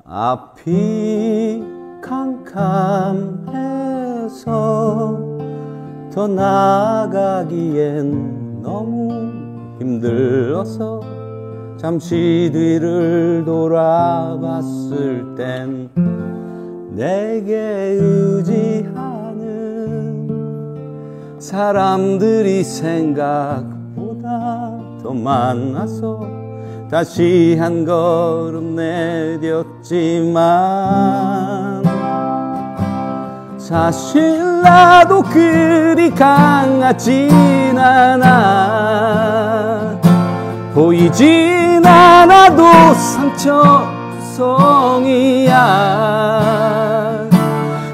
앞이 캄캄해서 더 나아가기엔 너무 힘들어서 잠시 뒤를 돌아봤을 땐 내게 의지하는 사람들이 생각보다 더 많아서 다시 한 걸음 내렸지만 사실 나도 그리 강하진 않아 보이진 않아도 상처성이야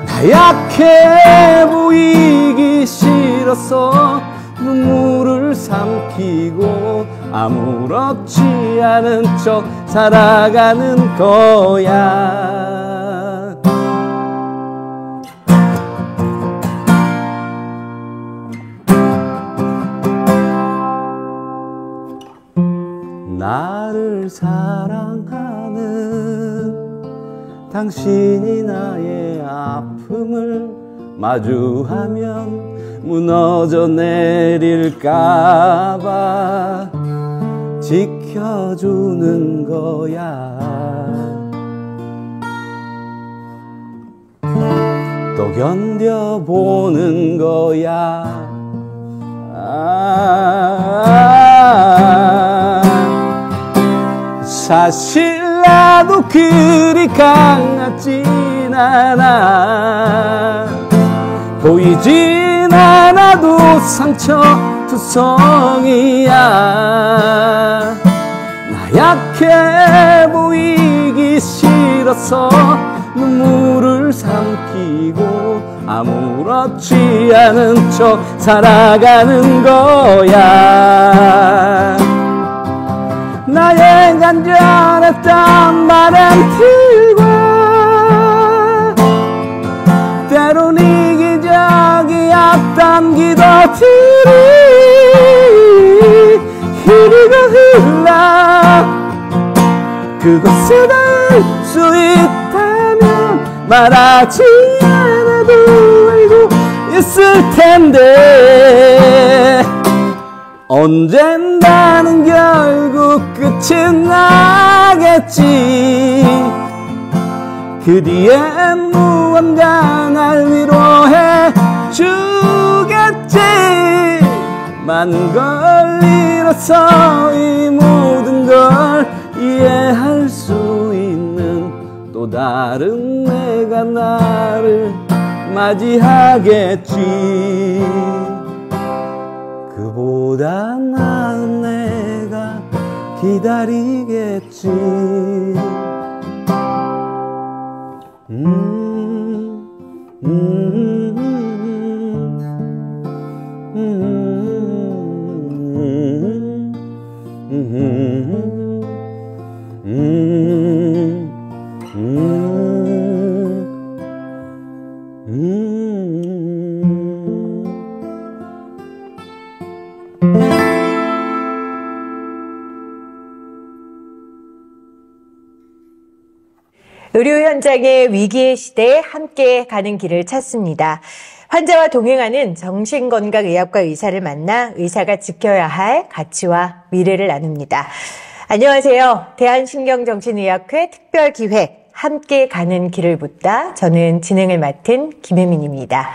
나 약해 보이기 싫어서 눈물을 삼키고 아무렇지 않은 척 살아가는 거야 나를 사랑하는 당신이 나의 아픔을 마주하면 무너져 내릴까봐 지켜주는 거야 또 견뎌보는 거야 사실 나도 그리 강하진 않아 보이진 않아도 상처투성이야 나 약해 보이기 싫어서 눈물을 삼키고 아무렇지 않은 척 살아가는 거야 나의 간절했던 바람들과 때론 이기적이 앞당기던 길이 흐르고 흘러 그곳에 닿을 수 있다면 말하지 않아도 알고 있을 텐데 언젠 나는 결국 끝이 나겠지 그 뒤엔 무언가 날 위로해 주겠지 많은 걸 잃어서 이 모든 걸 이해할 수 있는 또 다른 내가 나를 맞이하겠지 그보다 나은 내가 기다리겠지 의료 현장의 위기의 시대에 함께 가는 길을 찾습니다. 환자와 동행하는 정신건강의학과 의사를 만나 의사가 지켜야 할 가치와 미래를 나눕니다. 안녕하세요. 대한신경정신의학회 특별기획 함께 가는 길을 묻다. 저는 진행을 맡은 김혜민입니다.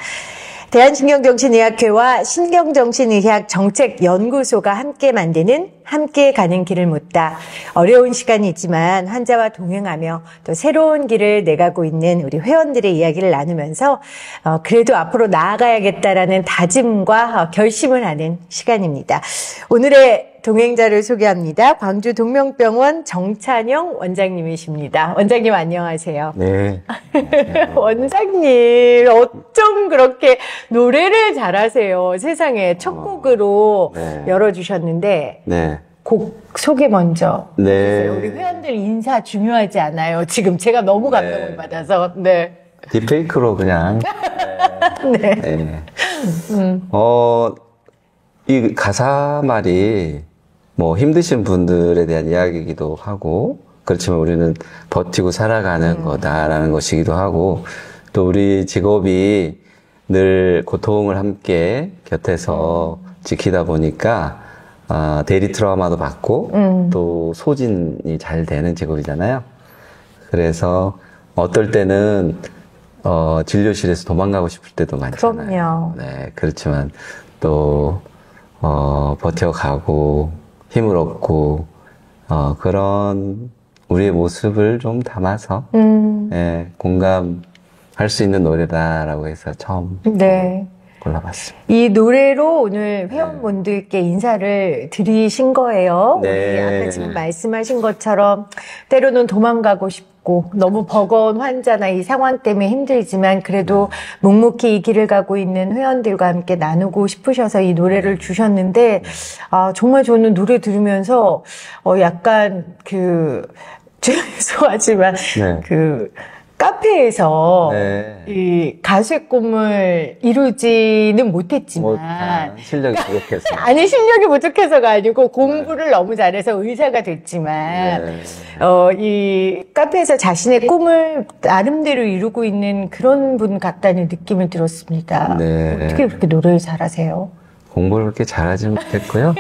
대한신경정신의학회와 신경정신의학 정책연구소가 함께 만드는 함께 가는 길을 묻다. 어려운 시간이지만 환자와 동행하며 또 새로운 길을 내가고 있는 우리 회원들의 이야기를 나누면서 그래도 앞으로 나아가야겠다라는 다짐과 결심을 하는 시간입니다. 오늘의 동행자를 소개합니다. 광주 동명병원 정찬영 원장님이십니다. 원장님 안녕하세요. 네. 원장님 어쩜 그렇게 노래를 잘하세요. 세상에 첫 곡으로 네. 열어주셨는데 네. 곡 소개 먼저 네. 해주세요. 우리 회원들 인사 중요하지 않아요? 지금 제가 너무 감동을 네. 받아서. 네. 딥페이크로 그냥 네. 네. 이 가사 말이 뭐 힘드신 분들에 대한 이야기이기도 하고 그렇지만 우리는 버티고 살아가는 거다라는 것이기도 하고, 또 우리 직업이 늘 고통을 함께 곁에서 지키다 보니까 대리 트라우마도 받고 또 소진이 잘 되는 직업이잖아요. 그래서 어떨 때는 진료실에서 도망가고 싶을 때도 많잖아요. 그럼요. 네, 그렇지만 또 버텨가고 힘을 얻고 그런 우리의 모습을 좀 담아서 예, 공감할 수 있는 노래다라고 해서 처음 네. 골라봤습니다. 이 노래로 오늘 회원분들께 인사를 드리신 거예요. 네. 우리 아까 지금 말씀하신 것처럼 때로는 도망가고 싶고 너무 버거운 환자나 이 상황 때문에 힘들지만 그래도 묵묵히 이 길을 가고 있는 회원들과 함께 나누고 싶으셔서 이 노래를 주셨는데 정말 저는 노래 들으면서 약간 죄송하지만 네. 카페에서 네. 이 가수의 꿈을 이루지는 못했지만 실력이 부족해서 아니 실력이 부족해서가 아니고 공부를 너무 잘해서 의사가 됐지만 이 카페에서 자신의 꿈을 나름대로 이루고 있는 그런 분 같다는 느낌을 들었습니다. 네. 어떻게 그렇게 노래를 잘하세요? 공부를 그렇게 잘하지는 못했고요.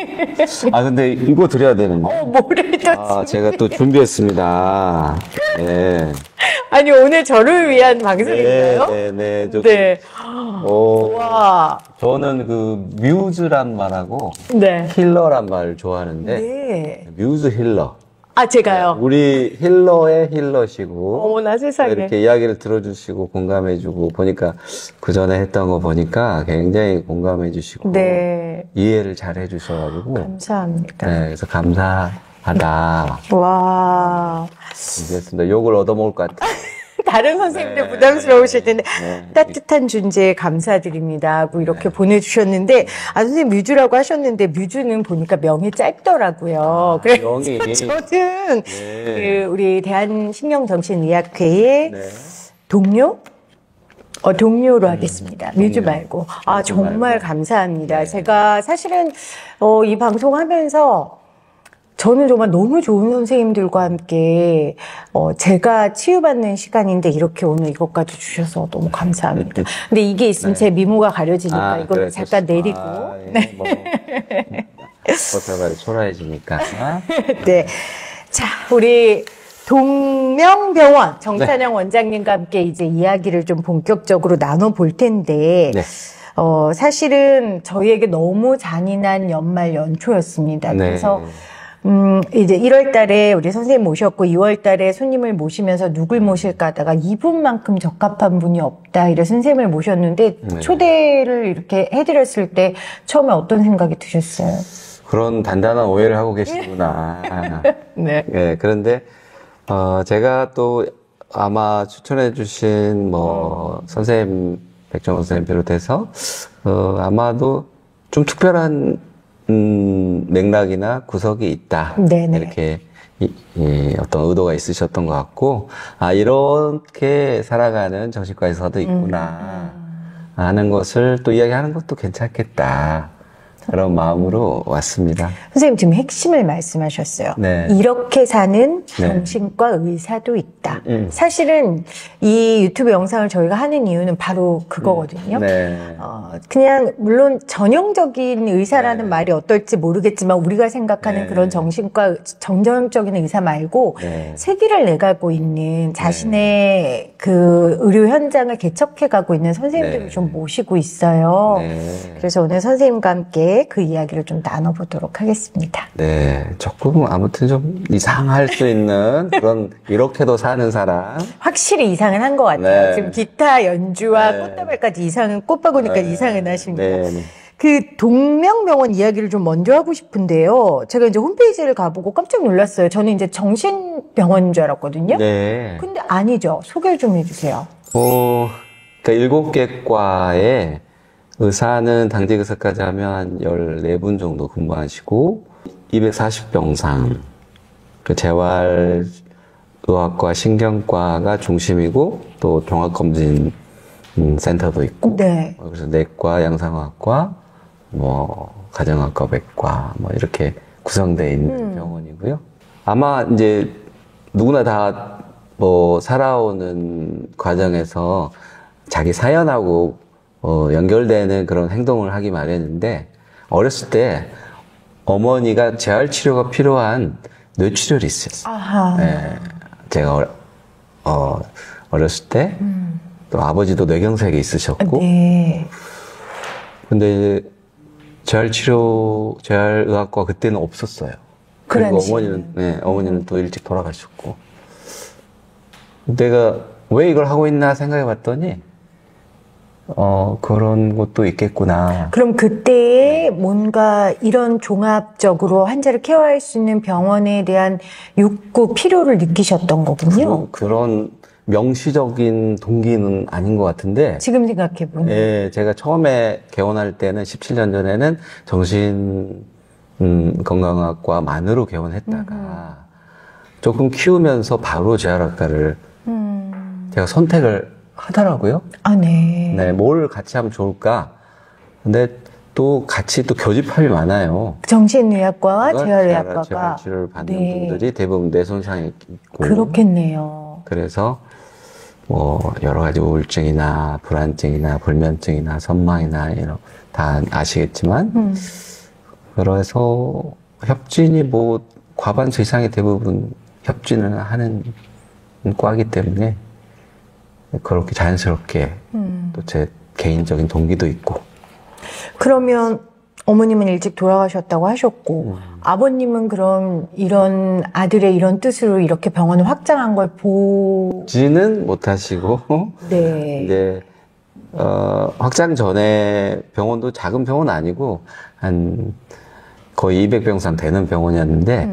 근데 이거 드려야 되는데. 뭐를 또 제가 또 준비했습니다. 네. 아니 오늘 저를 위한 방송인가요? 네. 네. 와. 저는 뮤즈란 말하고 네. 힐러란 말을 좋아하는데 네. 뮤즈 힐러. 제가요. 우리 힐러의 힐러시고 어머나 세상에. 이렇게 이야기를 들어주시고 공감해주고 보니까 그 전에 했던 거 보니까 굉장히 공감해주시고 네. 이해를 잘 해주셔가지고 감사합니다. 네, 그래서 감사하다. 와. 이랬습니다. 욕을 얻어먹을 것 같아요. 다른 선생님들 부담스러우실 텐데 네. 따뜻한 존재에 감사드립니다 하고 이렇게 보내주셨는데 선생님 뮤즈라고 하셨는데 뮤즈는 보니까 명이 짧더라고요. 그래서 명이. 저는 네. 우리 대한신경정신의학회의 네. 동료? 동료로 하겠습니다. 뮤즈 말고. 정말 말고. 감사합니다. 네. 제가 사실은 이 방송하면서 저는 정말 너무 좋은 선생님들과 함께 제가 치유받는 시간인데 이렇게 오늘 이것까지 주셔서 너무 감사합니다. 근데 이게 있으면 제 미모가 가려지니까 이걸 잠깐 내리고 네. 버터가 초라해지니까. 네. 자, 우리 동명병원 정찬영 원장님과 함께 이제 이야기를 좀 본격적으로 나눠볼 텐데 네. 사실은 저희에게 너무 잔인한 연말 연초였습니다. 네. 그래서 이제 1월 달에 우리 선생님 모셨고 2월 달에 손님을 모시면서 누굴 모실까 하다가 이분만큼 적합한 분이 없다. 이래 선생님을 모셨는데 네. 초대를 이렇게 해드렸을 때 처음에 어떤 생각이 드셨어요? 그런 단단한 오해를 하고 계시구나. 네. 네, 그런데, 제가 또 아마 추천해주신 선생님, 백종원 선생님 비롯해서, 아마도 좀 특별한, 맥락이나 구석이 있다. 네네. 이렇게, 어떤 의도가 있으셨던 것 같고, 이렇게 살아가는 정신과 의사도 있구나. 하는 것을 또 이야기하는 것도 괜찮겠다. 그런 마음으로 왔습니다. 선생님 지금 핵심을 말씀하셨어요. 네. 이렇게 사는 정신과 의사도 있다. 사실은 이 유튜브 영상을 저희가 하는 이유는 바로 그거거든요. 네. 그냥 물론 전형적인 의사라는 말이 어떨지 모르겠지만 우리가 생각하는 그런 정신과 정전적인 의사 말고 세기를 내가고 있는 자신의 그 의료 현장을 개척해가고 있는 선생님들을 좀 모시고 있어요. 그래서 오늘 선생님과 함께 그 이야기를 좀 나눠보도록 하겠습니다. 네, 조금 아무튼 좀 이상할 수 있는 그런 이렇게도 사는 사람. 확실히 이상은 한 것 같아요. 지금 기타 연주와 꽃다발까지 이상은 꽃바구니까 이상은 하십니다. 그 동명병원 이야기를 좀 먼저 하고 싶은데요. 제가 이제 홈페이지를 가보고 깜짝 놀랐어요. 저는 이제 정신병원인 줄 알았거든요. 네. 근데 아니죠. 소개를 좀 해주세요. 그러니까 7개 과에 의사는 당직 의사까지 하면 한 14분 정도 근무하시고 240병상 그 재활의학과 신경과가 중심이고 또 종합검진 센터도 있고 그래서 내과, 양성학과, 가정학과, 외과 이렇게 구성되어 있는 병원이고요. 아마 이제 누구나 다 뭐 살아오는 과정에서 자기 사연하고 연결되는 그런 행동을 하기 마련인데, 어렸을 때 어머니가 재활 치료가 필요한 뇌출혈이 있었어요. 아하. 네, 제가 어렸을 때 또 아버지도 뇌경색이 있으셨고, 네. 근데 재활의학과 그때는 없었어요. 그리고 어머니는 또 일찍 돌아가셨고, 내가 왜 이걸 하고 있나 생각해 봤더니, 그런 것도 있겠구나. 그럼 그때에 뭔가 이런 종합적으로 환자를 케어할 수 있는 병원에 대한 욕구, 필요를 느끼셨던 거군요. 그런 명시적인 동기는 아닌 것 같은데, 지금 생각해보면. 예, 제가 처음에 개원할 때는 17년 전에는 정신건강학과만으로 개원했다가 조금 키우면서 바로 재활학과를 제가 선택을 하더라고요. 아, 네. 네, 뭘 같이 하면 좋을까? 근데 또 같이 또 교집합이 많아요. 정신의학과와 재활의학과가. 재활치료를 받는 네. 분들이 대부분 뇌손상이 있고. 그렇겠네요. 그래서 뭐 여러 가지 우울증이나 불안증이나 불면증이나 선망이나 이런 다 아시겠지만, 그래서 협진이 뭐 과반수 이상이 대부분 협진을 하는 과이기 때문에 그렇게 자연스럽게 또 제 개인적인 동기도 있고. 그러면 어머님은 일찍 돌아가셨다고 하셨고, 아버님은 그럼 이런 아들의 이런 뜻으로 이렇게 병원을 확장한 걸 지는 못하시고, 네. 이제, 확장 전에 병원도 작은 병원 아니고, 한 거의 200병상 되는 병원이었는데,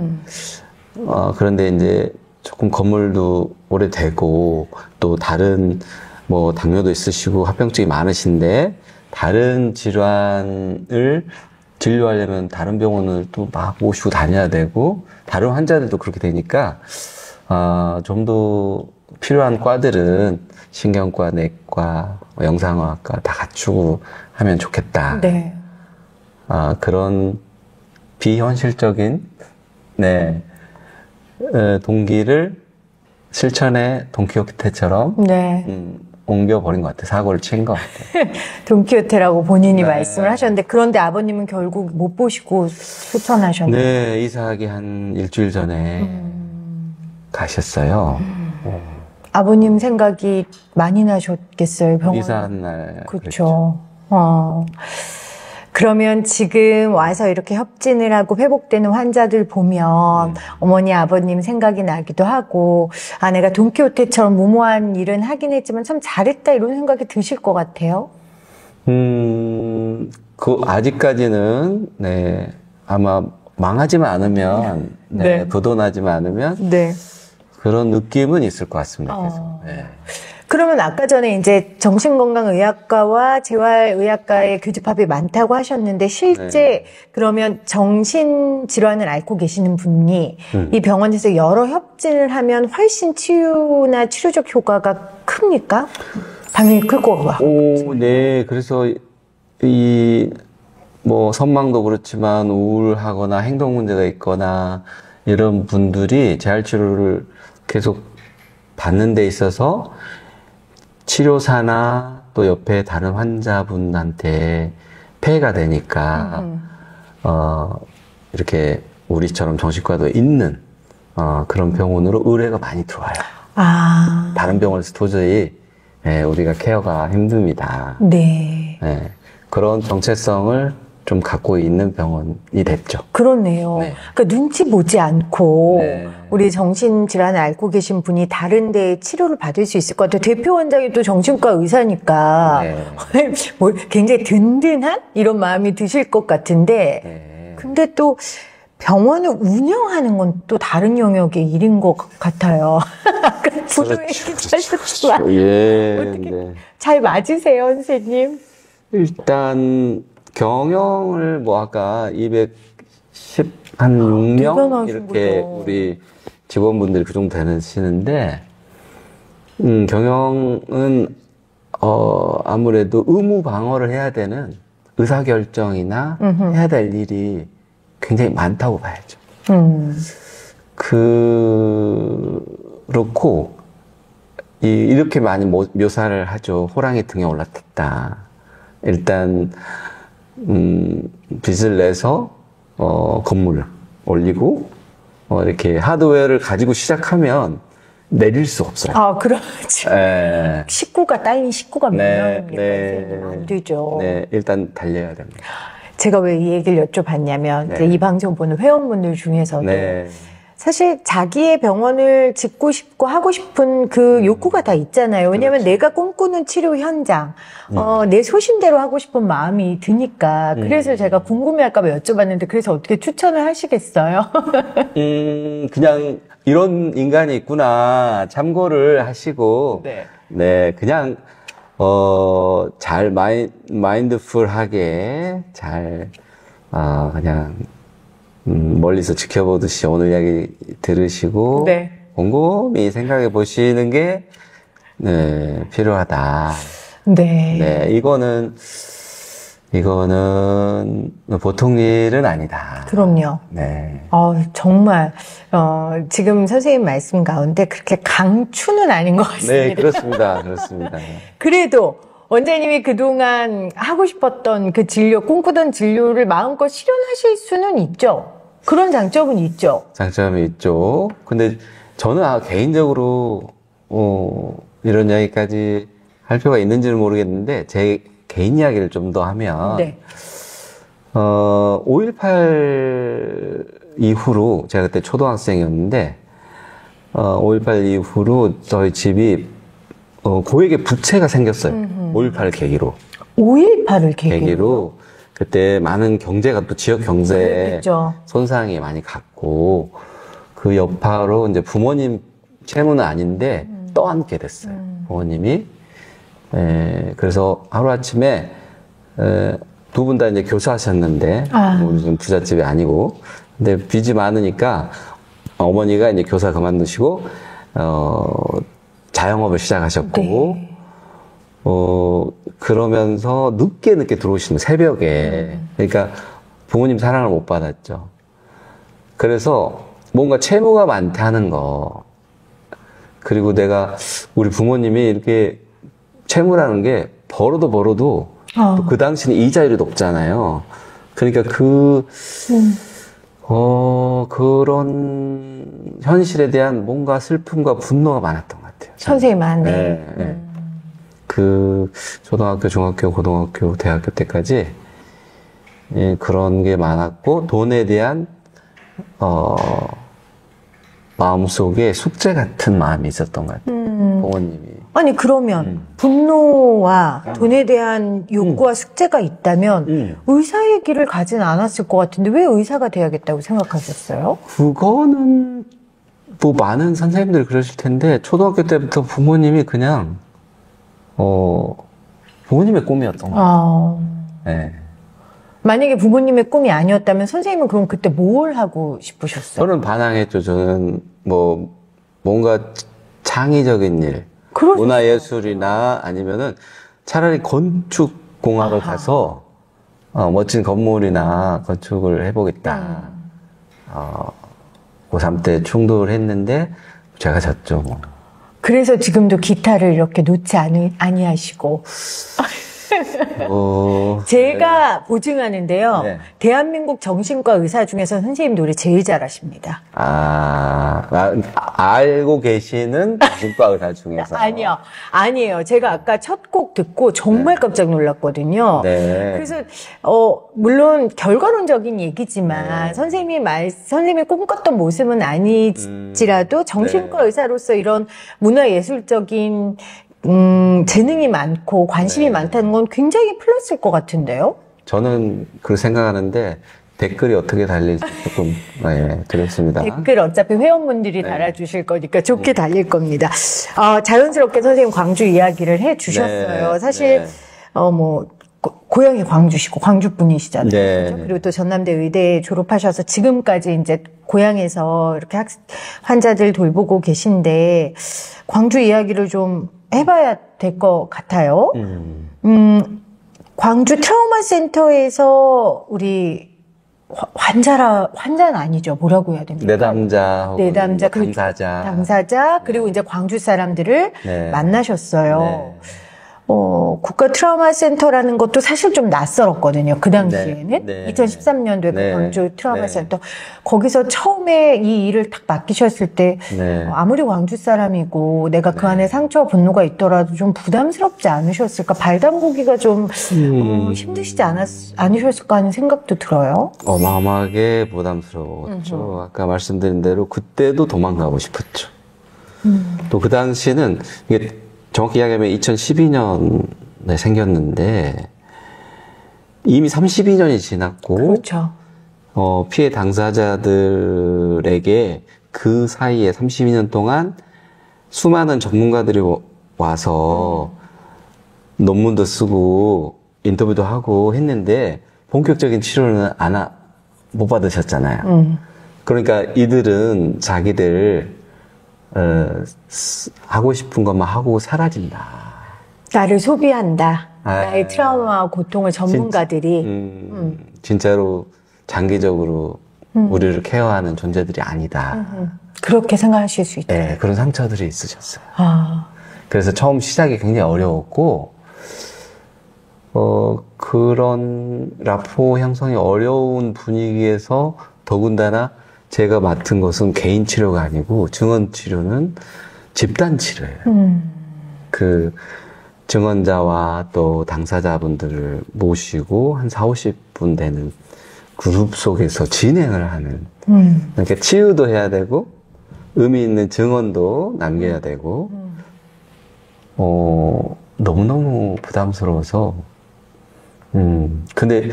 그런데 이제 조금 건물도 오래되고, 또 다른 뭐 당뇨도 있으시고 합병증이 많으신데, 다른 질환을 진료하려면 다른 병원을 또 막 모시고 다녀야 되고, 다른 환자들도 그렇게 되니까, 좀 더 필요한 과들은 신경과, 내과, 영상의학과 다 갖추고 하면 좋겠다. 네. 그런 비현실적인, 네, 동기를 실천의 돈키호테처럼, 네. 옮겨버린 것 같아요. 사고를 친 것 같아요. 돈키호테라고 본인이 네. 말씀을 하셨는데, 그런데 아버님은 결국 못 보시고 소천하셨네요. 네, 이사하기 한 일주일 전에 가셨어요. 아버님 생각이 많이 나셨겠어요, 병원. 이사한 날. 그렇죠. 그러면 지금 와서 이렇게 협진을 하고 회복되는 환자들 보면 어머니, 아버님 생각이 나기도 하고, 내가 돈키호테처럼 무모한 일은 하긴 했지만 참 잘했다 이런 생각이 드실 것 같아요. 아직까지는, 네, 아마 망하지만 않으면, 네, 부도나지만 않으면, 네. 그런 느낌은 있을 것 같습니다. 계속. 네. 그러면 아까 전에 이제 정신건강의학과와 재활의학과의 교집합이 많다고 하셨는데, 실제 그러면 정신질환을 앓고 계시는 분이 이 병원에서 여러 협진을 하면 훨씬 치유나 치료적 효과가 큽니까? 당연히 클 거고. 네. 그래서 뭐 선망도 그렇지만 우울하거나 행동 문제가 있거나 이런 분들이 재활치료를 계속 받는 데 있어서 치료사나 또 옆에 다른 환자분한테 폐해가 되니까, 이렇게 우리처럼 정신과도 있는, 그런 병원으로 의뢰가 많이 들어와요. 다른 병원에서 도저히, 우리가 케어가 힘듭니다. 네. 그런 정체성을 좀 갖고 있는 병원이 됐죠. 그렇네요. 네. 그러니까 눈치 보지 않고 네. 우리 정신질환을 앓고 계신 분이 다른 데 치료를 받을 수 있을 것 같아요. 대표 원장이 또 정신과 의사니까 뭐 굉장히 든든한 이런 마음이 드실 것 같은데, 근데 또 병원을 운영하는 건 또 다른 영역의 일인 것 같아요. 아까 부도 얘기하셨지만 어떻게 잘 맞으세요, 선생님? 일단 경영을 뭐 아까 216명 이렇게 거죠. 우리 직원분들이 그 정도 되시는데, 경영은 아무래도 의무 방어를 해야 되는 의사결정이나 해야 될 일이 굉장히 많다고 봐야죠. 그렇고, 이렇게 많이 묘사를 하죠. 호랑이 등에 올라탔다. 일단, 빚을 내서, 건물을 올리고, 이렇게 하드웨어를 가지고 시작하면 내릴 수 없어요. 아, 그렇죠. 네. 식구가, 딸린 식구가 몇 네, 명입니까? 네. 안 되죠. 네, 일단 달려야 됩니다. 제가 왜 이 얘기를 여쭤봤냐면, 네. 이제 이 방송 보는 회원분들 중에서도 네. 사실 자기의 병원을 짓고 싶고 하고 싶은 그 욕구가 다 있잖아요. 왜냐하면 그렇죠. 내가 꿈꾸는 치료 현장, 내 소신대로 하고 싶은 마음이 드니까. 그래서 제가 궁금해할까 봐 여쭤봤는데, 그래서 어떻게 추천을 하시겠어요? 그냥 이런 인간이 있구나 참고를 하시고, 네. 네, 그냥 잘 마인드풀하게 잘 그냥 멀리서 지켜보듯이 오늘 이야기 들으시고 네. 곰곰이 생각해 보시는 게 네, 필요하다. 네. 네, 이거는 보통 일은 아니다. 그럼요. 네. 정말, 지금 선생님 말씀 가운데 그렇게 강추는 아닌 것 같습니다. 네, 그렇습니다. 그렇습니다. 그래도 원장님이 그동안 하고 싶었던 그 진료, 꿈꾸던 진료를 마음껏 실현하실 수는 있죠. 그런 장점은 있죠. 장점이 있죠. 근데 저는 개인적으로 이런 이야기까지 할 필요가 있는지는 모르겠는데 제 개인 이야기를 좀 더 하면 네. 5.18 이후로 제가 그때 초등학생이었는데 5.18 이후로 저희 집이 고액의 부채가 생겼어요. 5.18 계기로. 5.18을 계기로 그때 많은 경제가 또 지역 경제에 그랬겠죠. 손상이 많이 갔고 그 여파로 이제 부모님 채무는 아닌데 떠안게 됐어요. 부모님이. 그래서 하루아침에 두 분 다 이제 교사하셨는데 무슨 부잣집이 아니고 근데 빚이 많으니까 어머니가 이제 교사 그만두시고 자영업을 시작하셨고 네. 그러면서 늦게 들어오시는 새벽에 그러니까 부모님 사랑을 못 받았죠. 그래서 뭔가 채무가 많다는 거 그리고 내가 우리 부모님이 이렇게 채무라는 게 벌어도 또 그 당시는 이자율이 높잖아요. 그러니까 그런 현실에 대한 뭔가 슬픔과 분노가 많았던 것 같아요. 선생님한테. 네. 그 초등학교, 중학교, 고등학교, 대학교 때까지 그런 게 많았고 돈에 대한 마음속에 숙제 같은 마음이 있었던 것 같아요. 부모님이. 아니 그러면 분노와 돈에 대한 욕구와 숙제가 있다면 의사의 길을 가진 않았을 것 같은데 왜 의사가 돼야겠다고 생각하셨어요? 그거는 뭐 많은 선생님들이 그러실 텐데 초등학교 때부터 부모님이 그냥 부모님의 꿈이었던 것 같아요. 네. 만약에 부모님의 꿈이 아니었다면 선생님은 그럼 그때 뭘 하고 싶으셨어요? 저는 반항했죠. 저는 뭐 뭔가 창의적인 일, 문화예술이나 아니면은 차라리 건축공학을 가서 멋진 건물이나 건축을 해보겠다. 고3 때 충돌을 했는데 제가 졌죠. 뭐. 그래서 지금도 기타를 이렇게 놓지 아니하시고 제가 보증하는데요. 네. 대한민국 정신과 의사 중에서 선생님 노래 제일 잘하십니다. 알고 계시는 정신과 의사 중에서. 아니에요. 제가 아까 첫 곡 듣고 정말 깜짝 놀랐거든요. 네. 그래서, 물론 결과론적인 얘기지만, 선생님이 꿈꿨던 모습은 아니지라도 정신과 의사로서 이런 문화예술적인 재능이 많고 관심이 많다는 건 굉장히 플러스일 것 같은데요? 저는 그렇게 생각하는데 댓글이 어떻게 달릴지 조금 두렵습니다. 댓글 어차피 회원분들이 달아주실 거니까 좋게 달릴 겁니다. 자연스럽게 선생님 광주 이야기를 해주셨어요. 사실 고향이 광주시고 광주 분이시잖아요. 그렇죠? 그리고 또 전남대 의대 졸업하셔서 지금까지 이제 고향에서 이렇게 환자들 돌보고 계신데 광주 이야기를 좀 해봐야 될 것 같아요. 광주 트라우마 센터에서 우리 환자는 아니죠. 뭐라고 해야 됩니까? 내담자, 내담자, 뭐 당사자. 당사자, 그리고 이제 광주 사람들을 네. 만나셨어요. 네. 국가 트라우마 센터라는 것도 사실 좀 낯설었거든요. 그 당시에는. 네. 2013년도에 네. 그 광주 트라우마 네. 센터. 거기서 처음에 이 일을 딱 맡기셨을 때 네. 아무리 광주 사람이고 내가 그 안에 상처와 분노가 있더라도 좀 부담스럽지 않으셨을까? 발 담그기가 좀 힘드시지 않으셨을까 하는 생각도 들어요. 어마어마하게 부담스러웠죠. 아까 말씀드린 대로 그때도 도망가고 싶었죠. 또 그 당시에는 이게 정확히 이야기하면 2012년에 생겼는데 이미 32년이 지났고 그렇죠. 피해 당사자들에게 그 사이에 32년 동안 수많은 전문가들이 와서 논문도 쓰고 인터뷰도 하고 했는데 본격적인 치료는 못 받으셨잖아요. 그러니까 이들은 자기들 하고 싶은 것만 하고 사라진다. 나를 소비한다. 나의 트라우마와 고통을 전문가들이. 진짜로 장기적으로 우리를 케어하는 존재들이 아니다. 그렇게 생각하실 수 있죠. 네, 그런 상처들이 있으셨어요. 아. 그래서 처음 시작이 굉장히 어려웠고, 그런 라포 형성이 어려운 분위기에서 더군다나 제가 맡은 것은 개인 치료가 아니고 증언 치료는 집단 치료예요. 그 증언자와 또 당사자분들을 모시고 한 40-50분 되는 그룹 속에서 진행을 하는. 그러니까 치유도 해야 되고 의미 있는 증언도 남겨야 되고 너무너무 부담스러워서 근데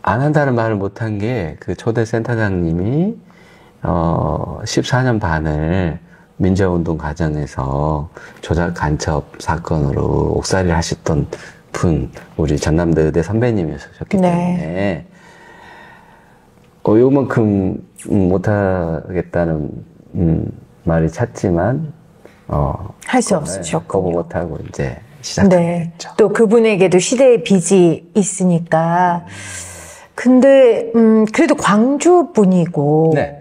안 한다는 말을 못한 게 그 초대 센터장님이 14년 반을 민주화운동 과정에서 조작 간첩 사건으로 옥살이를 하셨던 분, 우리 전남대의대 선배님이셨기 때문에 요만큼 못하겠다는 말이 찼지만 할 수 없으셨고 거부 못하고 이제 시작했죠. 네. 또 그분에게도 시대의 빚이 있으니까. 근데 그래도 광주 분이고 네.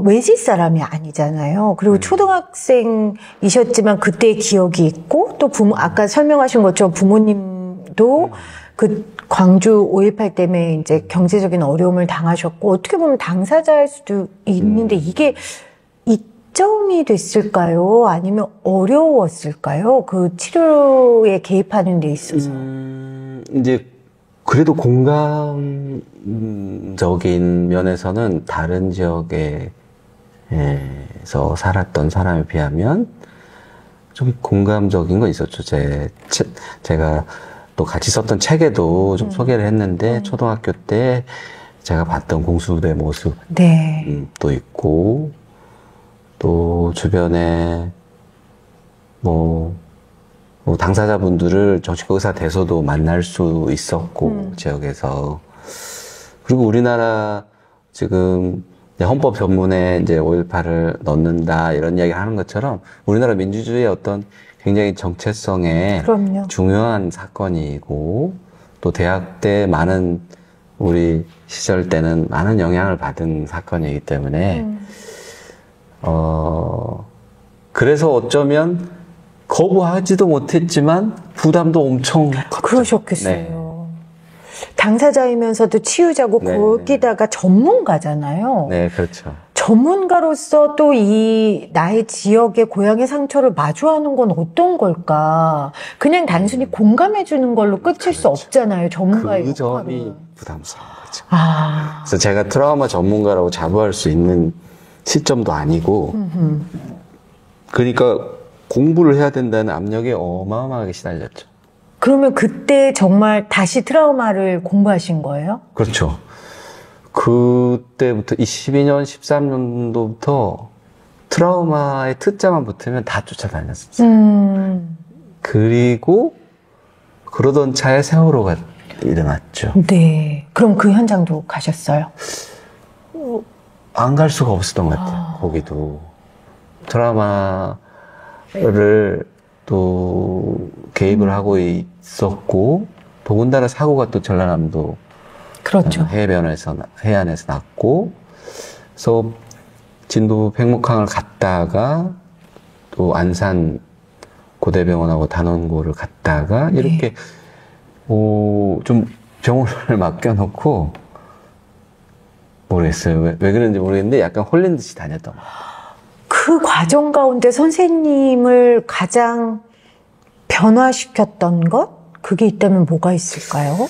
외지 사람이 아니잖아요. 그리고 초등학생이셨지만 그때의 기억이 있고 또 아까 설명하신 것처럼 부모님도 그 광주 5.18 때문에 이제 경제적인 어려움을 당하셨고 어떻게 보면 당사자일 수도 있는데 이게 이점이 됐을까요? 아니면 어려웠을까요? 그 치료에 개입하는 데 있어서. 이제 그래도 공감적인 면에서는 다른 지역에서 살았던 사람에 비하면 좀 공감적인 건 있었죠. 제가 또 같이 썼던 책에도 좀 소개를 했는데 초등학교 때 제가 봤던 공수대 모습도 네. 있고 또 주변에 당사자분들을 정치권 의사 돼서도 만날 수 있었고 지역에서 그리고 우리나라 지금 헌법 전문에 이제 5.18을 넣는다 이런 이야기 하는 것처럼 우리나라 민주주의의 어떤 굉장히 정체성의 그럼요. 중요한 사건이고 또 대학 때 많은 우리 시절 때는 많은 영향을 받은 사건이기 때문에 그래서 어쩌면 거부하지도 못했지만 부담도 엄청 컸죠. 그러셨겠어요. 네. 당사자이면서도 치유자고 네. 거기다가 전문가잖아요. 네, 그렇죠. 전문가로서 또 이 나의 지역의 고향의 상처를 마주하는 건 어떤 걸까? 그냥 단순히 공감해 주는 걸로 끝일 수 없잖아요. 전문가의 그 점이 역할은. 부담스러운 거죠. 아. 그래서 제가 트라우마 전문가라고 자부할 수 있는 시점도 아니고 그러니까 공부를 해야 된다는 압력에 어마어마하게 시달렸죠. 그러면 그때 정말 다시 트라우마를 공부하신 거예요? 그렇죠. 그때부터 12년, 13년도부터 트라우마의 트자만 붙으면 다 쫓아다녔어요. 그리고 그러던 차에 세월호가 일어났죠. 네. 그럼 그 현장도 가셨어요? 안 갈 수가 없었던 것 같아요. 거기도. 트라우마를 또 개입을 하고 있었고, 더군다나 사고가 또 전라남도 그렇죠. 해안에서 났고, 그래서 진도 백목항을 갔다가 또 안산 고대병원하고 단원고를 갔다가 이렇게 좀 병원을 맡겨놓고 모르겠어요. 왜 그런지 모르겠는데 약간 홀린 듯이 다녔던 것 같아요. 그 과정 가운데 선생님을 가장 변화시켰던 것? 그게 있다면 뭐가 있을까요?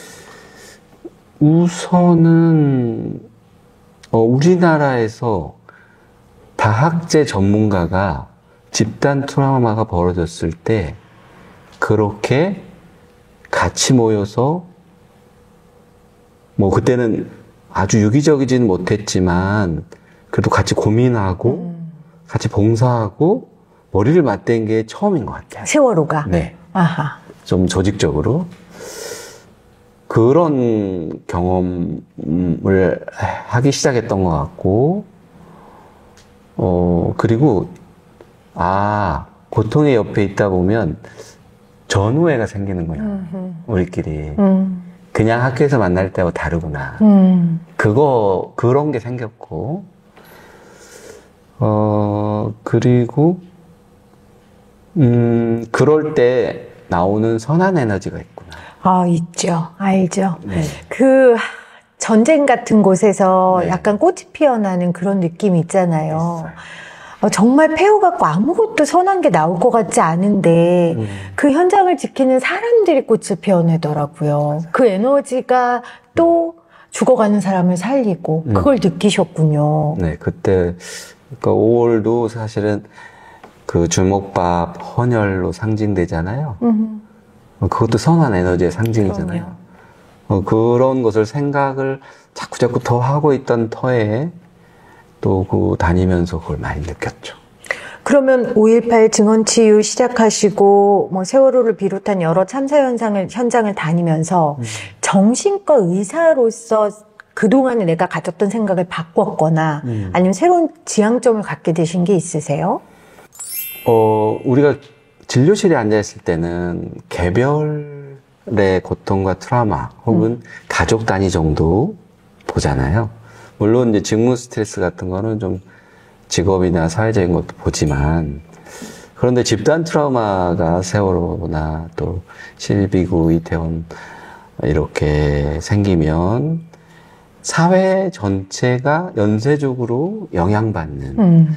우선은 우리나라에서 다학제 전문가가 집단 트라우마가 벌어졌을 때 그렇게 같이 모여서 뭐 그때는 아주 유기적이지는 못했지만 그래도 같이 고민하고 같이 봉사하고 머리를 맞댄 게 처음인 것 같아요. 세월호가? 네. 아하. 좀 조직적으로 그런 경험을 하기 시작했던 것 같고, 그리고 고통의 옆에 있다 보면 전우애가 생기는 거야. 우리끼리. 그냥 학교에서 만날 때하고 다르구나. 그런 게 생겼고, 그리고, 그럴 때 나오는 선한 에너지가 있구나. 있죠. 알죠. 네. 그 전쟁 같은 곳에서 네. 약간 꽃이 피어나는 그런 느낌이 있잖아요. 있어요. 정말 폐허갖고 아무것도 선한 게 나올 것 같지 않은데 그 현장을 지키는 사람들이 꽃을 피워내더라고요. 그 에너지가 또 죽어가는 사람을 살리고 그걸 느끼셨군요. 네, 그때 그러니까 5월도 사실은 그 주먹밥 헌혈로 상징되잖아요. 그것도 선한 에너지의 상징이잖아요. 그런 것을 생각을 자꾸 더 하고 있던 터에 또 그 다니면서 그걸 많이 느꼈죠. 그러면 5.18 증언치유 시작하시고 뭐 세월호를 비롯한 여러 참사 현장을 다니면서 정신과 의사로서 그동안에 내가 가졌던 생각을 바꿨거나 아니면 새로운 지향점을 갖게 되신 게 있으세요? 우리가 진료실에 앉아있을 때는 개별의 고통과 트라우마 혹은 가족 단위 정도 보잖아요. 물론 이제 직무 스트레스 같은 거는 좀 직업이나 사회적인 것도 보지만, 그런데 집단 트라우마가 세월호나 또 실비구, 이태원 이렇게 생기면 사회 전체가 연쇄적으로 영향받는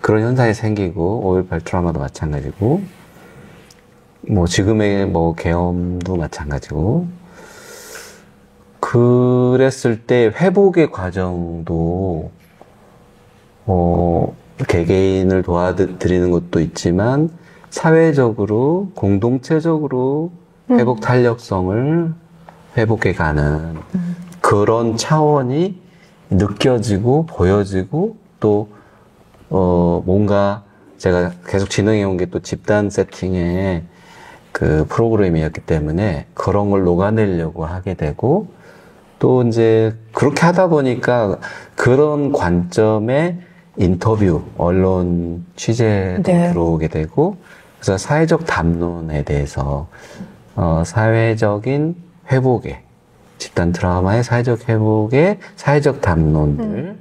그런 현상이 생기고, 5.18 트라우마도 마찬가지고, 뭐 지금의 뭐 계엄도 마찬가지고, 그랬을 때 회복의 과정도 개개인을 도와드리는 것도 있지만 사회적으로 공동체적으로 회복 탄력성을 회복해가는 그런 차원이 느껴지고 보여지고 또 뭔가 제가 계속 진행해온 게 또 집단 세팅의 그 프로그램이었기 때문에 그런 걸 녹아내려고 하게 되고, 또 이제 그렇게 하다 보니까 그런 관점의 인터뷰, 언론 취재도 들어오게 되고, 그래서 사회적 담론에 대해서 사회적인 회복에, 집단 트라우마의 사회적 회복의 사회적 담론들,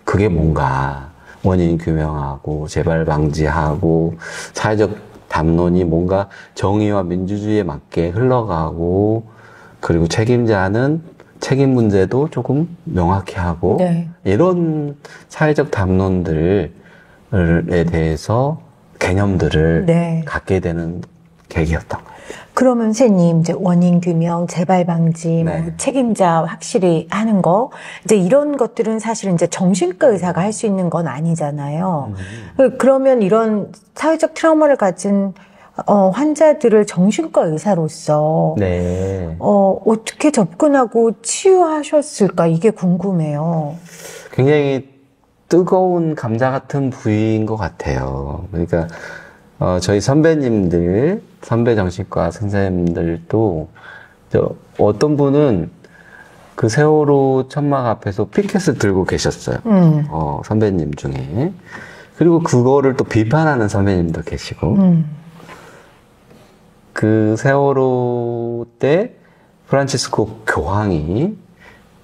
그게 뭔가 원인 규명하고 재발 방지하고 사회적 담론이 뭔가 정의와 민주주의에 맞게 흘러가고, 그리고 책임자는 책임 문제도 조금 명확히 하고, 이런 사회적 담론들에 대해서 개념들을 갖게 되는 계기였던 거예요. 그러면 선생님, 이제 원인 규명, 재발 방지, 뭐 책임자 확실히 하는 거, 이제 이런 것들은 사실 이제 정신과 의사가 할 수 있는 건 아니잖아요. 그러면 이런 사회적 트라우마를 가진 환자들을 정신과 의사로서 어떻게 접근하고 치유하셨을까, 이게 궁금해요. 굉장히 뜨거운 감자 같은 부위인 것 같아요. 그러니까 저희 선배 정신과 선생님들도 어떤 분은 그 세월호 천막 앞에서 피켓을 들고 계셨어요. 선배님 중에. 그리고 그거를 또 비판하는 선배님도 계시고. 그 세월호 때 프란치스코 교황이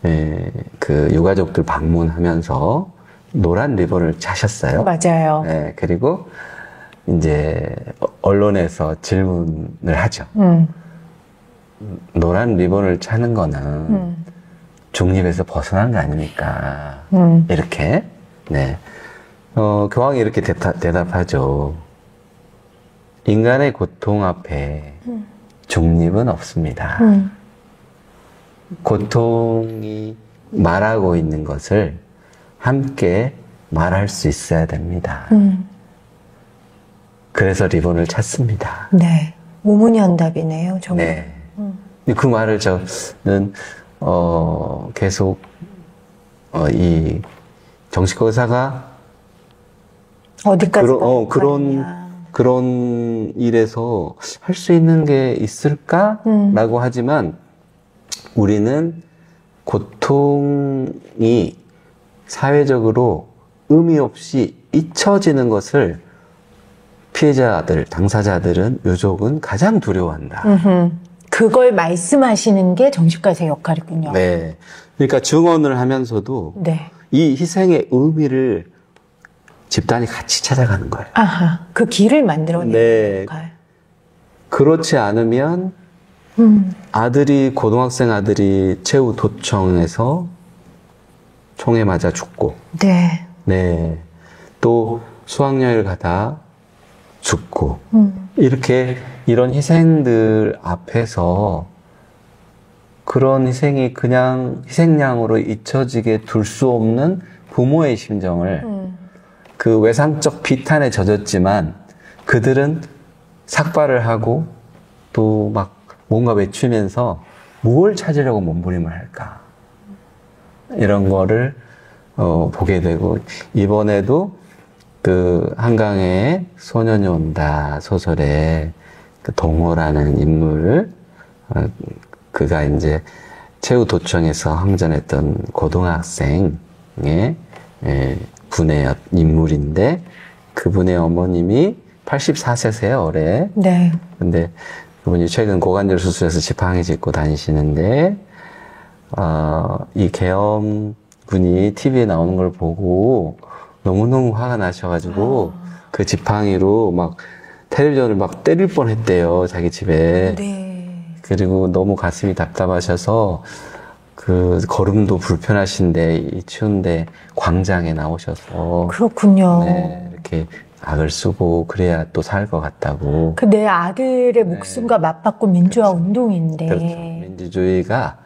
그 유가족들 방문하면서 노란 리본을 차셨어요. 맞아요. 그리고 이제 언론에서 질문을 하죠. 노란 리본을 차는 거는 중립에서 벗어난 거 아닙니까? 이렇게. 교황이 이렇게 대답하죠. 인간의 고통 앞에 중립은 없습니다. 고통이 말하고 있는 것을 함께 말할 수 있어야 됩니다. 그래서 리본을 찾습니다. 네. 오문현답이네요, 정말. 그 말을 저는, 계속, 이 정식 의사가 어디까지 그런 일에서 할 수 있는 게 있을까라고 하지만 우리는 고통이 사회적으로 의미 없이 잊혀지는 것을 피해자들, 당사자들은, 유족은 가장 두려워한다. 그걸 말씀하시는 게 정신과의 역할이군요. 네. 그러니까 증언을 하면서도 이 희생의 의미를 집단이 같이 찾아가는 거예요. 아하, 그 길을 만들어내는 역할. 그렇지 않으면 고등학생 아들이 최후 도청에서 총에 맞아 죽고, 또 수학여행을 가다 죽고, 이런 희생들 앞에서 그런 희생이 그냥 희생양으로 잊혀지게 둘 수 없는 부모의 심정을 그 외상적 비탄에 젖었지만 그들은 삭발을 하고 또 막 뭔가 외치면서 무엇을 찾으려고 몸부림을 할까, 이런 거를 보게 되고, 이번에도 그 한강에 소년이 온다 소설에 그 동호라는 인물을 그가 이제 최후 도청에서 항전했던 고등학생의 분의 인물인데, 그분의 어머님이 84세세요, 올해. 근데 그분이 최근 고관절 수술해서 지팡이 짚고 다니시는데, 이 계엄군이 TV에 나오는 걸 보고 너무너무 화가 나셔가지고 그 지팡이로 막 텔레비전을 막 때릴 뻔했대요, 자기 집에. 그리고 너무 가슴이 답답하셔서 그 걸음도 불편하신데 이 추운데 광장에 나오셔서 그렇군요. 이렇게 악을 쓰고 그래야 또 살 것 같다고. 그 내 아들의 목숨과 맞바꾼 민주화 운동인데. 민주주의가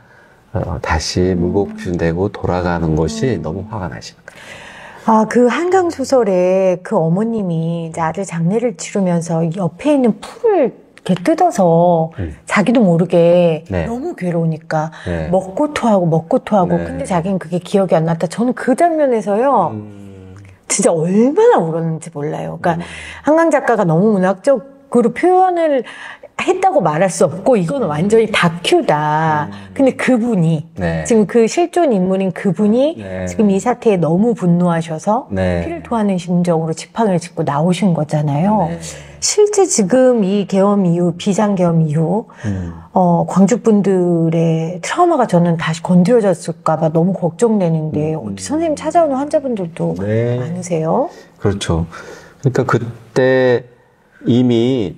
다시 무복주되고 돌아가는 것이 너무 화가 나시는 거예요. 그 한강 소설에 그 어머님이 이제 아들 장례를 치르면서 옆에 있는 풀을 이렇게 뜯어서 자기도 모르게 너무 괴로우니까 먹고 토하고 근데 자기는 그게 기억이 안 났다. 저는 그 장면에서요 진짜 얼마나 울었는지 몰라요. 그러니까 한강 작가가 너무 문학적으로 표현을 했다고 말할 수 없고 이건 완전히 다큐다. 근데 그분이 지금 그 실존 인물인 그분이 지금 이 사태에 너무 분노하셔서 피를 토하는 심정으로 지팡이를 짚고 나오신 거잖아요. 실제 지금 이 계엄 이후, 비상계엄 이후 광주 분들의 트라우마가 저는 다시 건드려졌을까 봐 너무 걱정되는데 선생님 찾아오는 환자분들도 많으세요? 그렇죠. 그러니까 그때 이미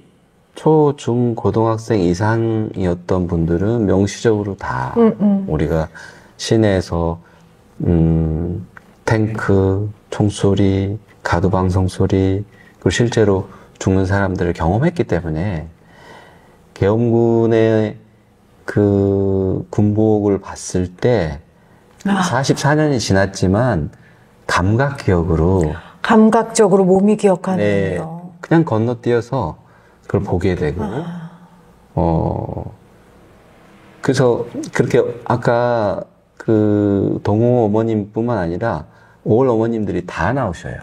초, 중, 고등학생 이상이었던 분들은 명시적으로 다 우리가 시내에서 탱크, 총소리, 가두방송 소리, 그리고 실제로 죽는 사람들을 경험했기 때문에 계엄군의 그 군복을 봤을 때 44년이 지났지만 감각적으로 몸이 기억하는군요. 그냥 건너뛰어서 그걸 보게 되고, 그래서 그렇게 아까 그 동호 어머님뿐만 아니라 올 어머님들이 다 나오셔요.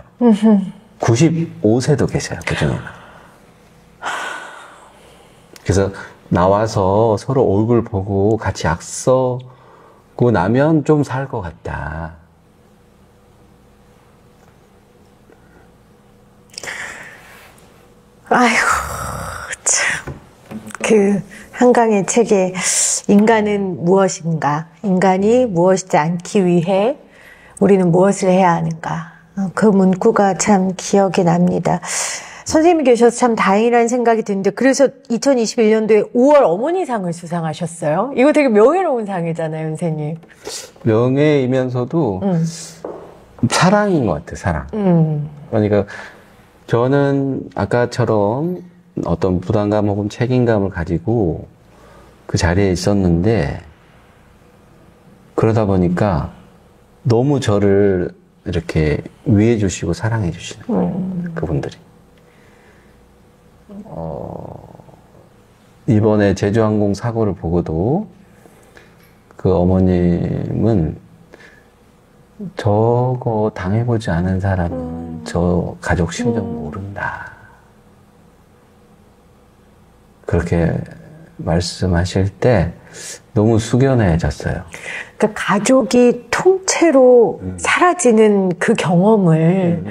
95세도 계셔요, 그중에는. 그래서 나와서 서로 얼굴 보고 같이 약서고 나면 좀 살 것 같다. 아이고, 참. 그 한강의 책에 인간은 무엇인가, 인간이 무엇이지 않기 위해 우리는 무엇을 해야 하는가, 그 문구가 참 기억에 납니다. 선생님이 계셔서 참 다행이라는 생각이 드는데, 그래서 2021년도에 5월 어머니상을 수상하셨어요. 이거 되게 명예로운 상이잖아요, 선생님. 명예이면서도 사랑인 것 같아요, 사랑. 그러니까 저는 아까처럼 어떤 부담감 혹은 책임감을 가지고 그 자리에 있었는데, 그러다 보니까 너무 저를 이렇게 위해 주시고 사랑해 주시는 거예요, 그분들이. 이번에 제주항공 사고를 보고도 그 어머님은 저거 당해보지 않은 사람은 저 가족 심정 모른다. 그렇게 말씀하실 때 너무 숙연해졌어요. 그러니까 가족이 통째로 사라지는 그 경험을